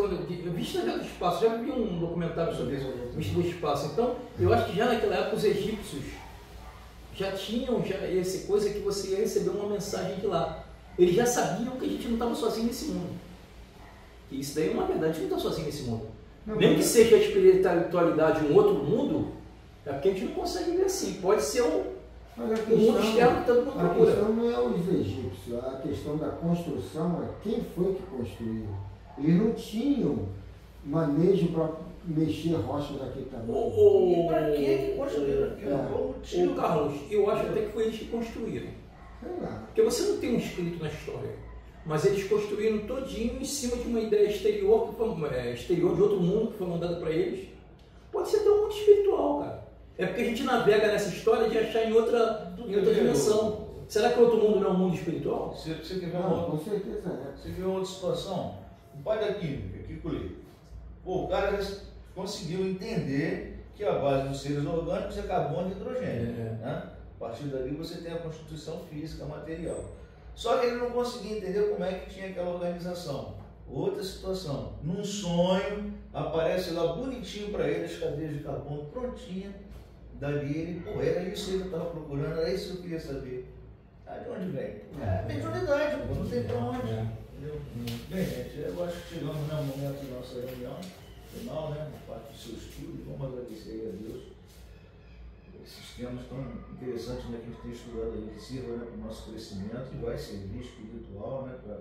S3: vista já do espaço, já vi um documentário sobre isso, vista do espaço. Então, eu acho que já naquela época os egípcios já tinham essa coisa que você ia receber uma mensagem de lá. Eles já sabiam que a gente não estava sozinho nesse mundo. E isso daí é uma verdade, a gente não está sozinho nesse mundo. Nem que seja a espiritualidade um outro mundo, é porque a gente não consegue ver assim. Pode ser
S1: Mas
S3: o mundo externo que todo mundo procura.
S1: A questão não é os egípcios, a questão da construção é quem foi que construiu. Eles não tinham manejo para mexer rocha daquele tamanho.
S2: E para que construíram aquilo?
S3: Carlos, eu acho até que foi eles que construíram.
S1: Sei lá.
S3: Porque você não tem um escrito na história, mas eles construíram todinho em cima de uma ideia exterior, exterior de outro mundo que foi mandada para eles. Pode ser até um mundo espiritual, cara. É porque a gente navega nessa história de achar em outra dimensão. Será que outro mundo não é um mundo espiritual?
S2: Você quer ver
S1: Com certeza é.
S2: Você quer ver outra situação? O pai da química, Kiko Lee. Pô, o cara já conseguiu entender que a base dos seres orgânicos é carbono e hidrogênio. Né? A partir dali você tem a constituição física material. Só que ele não conseguia entender como é que tinha aquela organização. Outra situação. Num sonho, aparece lá bonitinho para ele as cadeias de carbono prontinha. Dali ele, pô, era isso que eu estava procurando, era isso que eu queria saber. De onde vem? Mediunidade, pô, não tem pra onde. Entendeu? Bem, gente, eu acho que chegamos no momento da nossa reunião final, né? Na parte do seu estudo, vamos agradecer aí a Deus. Esses temas tão interessantes, né, que a gente tem estudado aí, que sirva, né, para o nosso crescimento e vai servir espiritual, né, para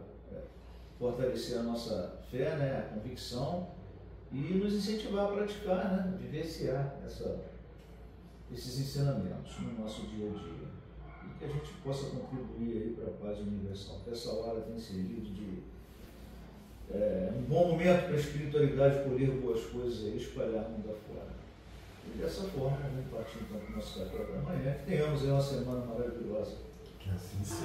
S2: fortalecer a nossa fé, né, a convicção e nos incentivar a praticar, né, vivenciar esses ensinamentos no nosso dia a dia. E que a gente possa contribuir aí para a paz universal. Que essa hora tem servido de um bom momento para a espiritualidade colher boas coisas aí, espalhar mundo afora. E dessa forma, vamos partir então para o nosso café para amanhã. Que tenhamos aí uma semana maravilhosa.
S1: Que assim seja.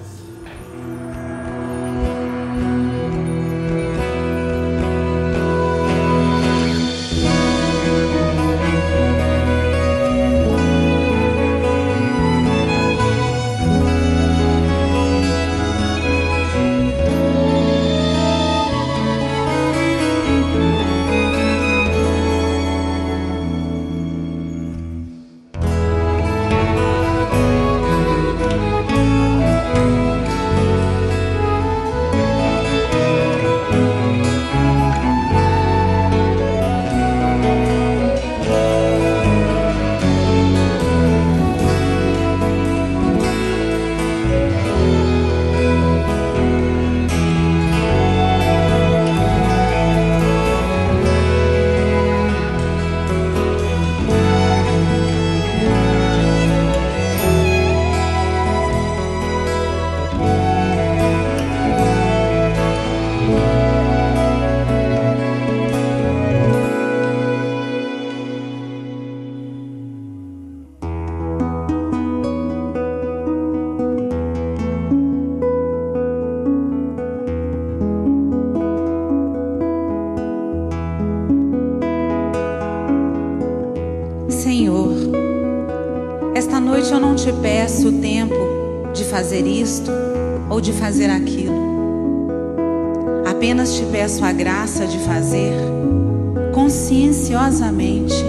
S4: Senhor, esta noite eu não te peço o tempo de fazer isto ou de fazer aquilo. Apenas te peço a graça de fazer conscienciosamente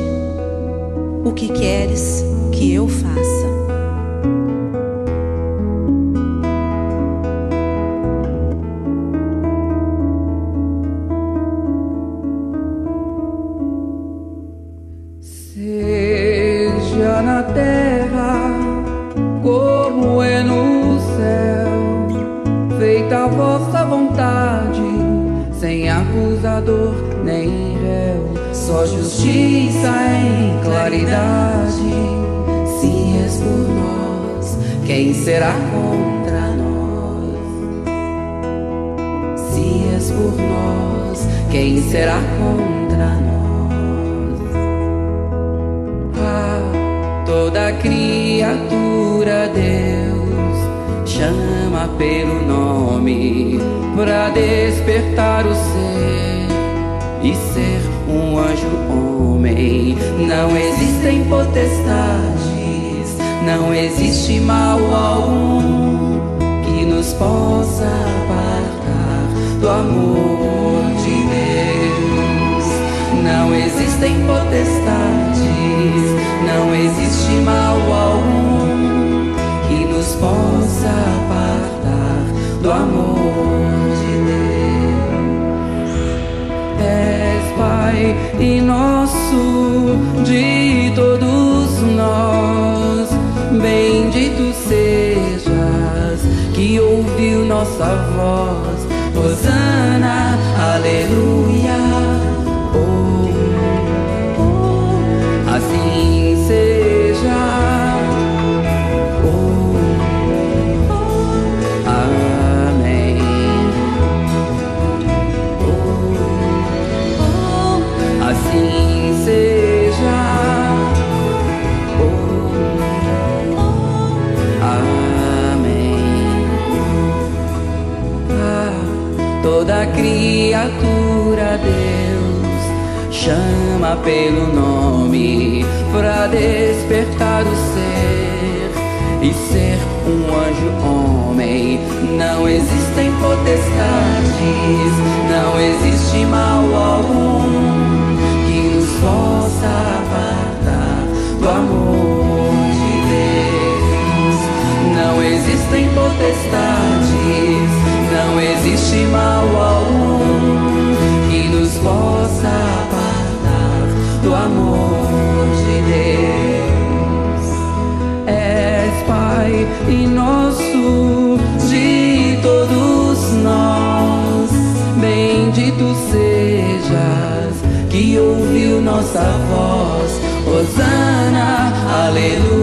S4: o que queres que eu faça.
S5: Seja na terra como é no céu, feita a vossa vontade, sem acusador nem réu, só justiça em claridade. Se és por nós, quem será contra nós? Se és por nós, quem será contra nós? Toda criatura Deus chama pelo nome pra despertar o ser e ser um anjo homem. Não existem potestades, não existe mal algum que nos possa apartar do amor de Deus. Não existem potestades, não existe mal algum que nos possa apartar do amor de Deus. És Pai e nosso de todos nós, bendito sejas que ouviu nossa voz. Hosana, aleluia. Assim seja. Amém. Assim seja. Amém. Toda criatura Deus chama pelo nome pra despertar o ser e ser um anjo homem. Não existem potestades, não existe mal algum que nos possa apartar do amor de Deus. Não existem potestades, não existe mal algum que nos possa apartar do amor de Deus. És Pai e nosso de todos nós, bendito sejas que ouviu nossa voz. Hosana, aleluia.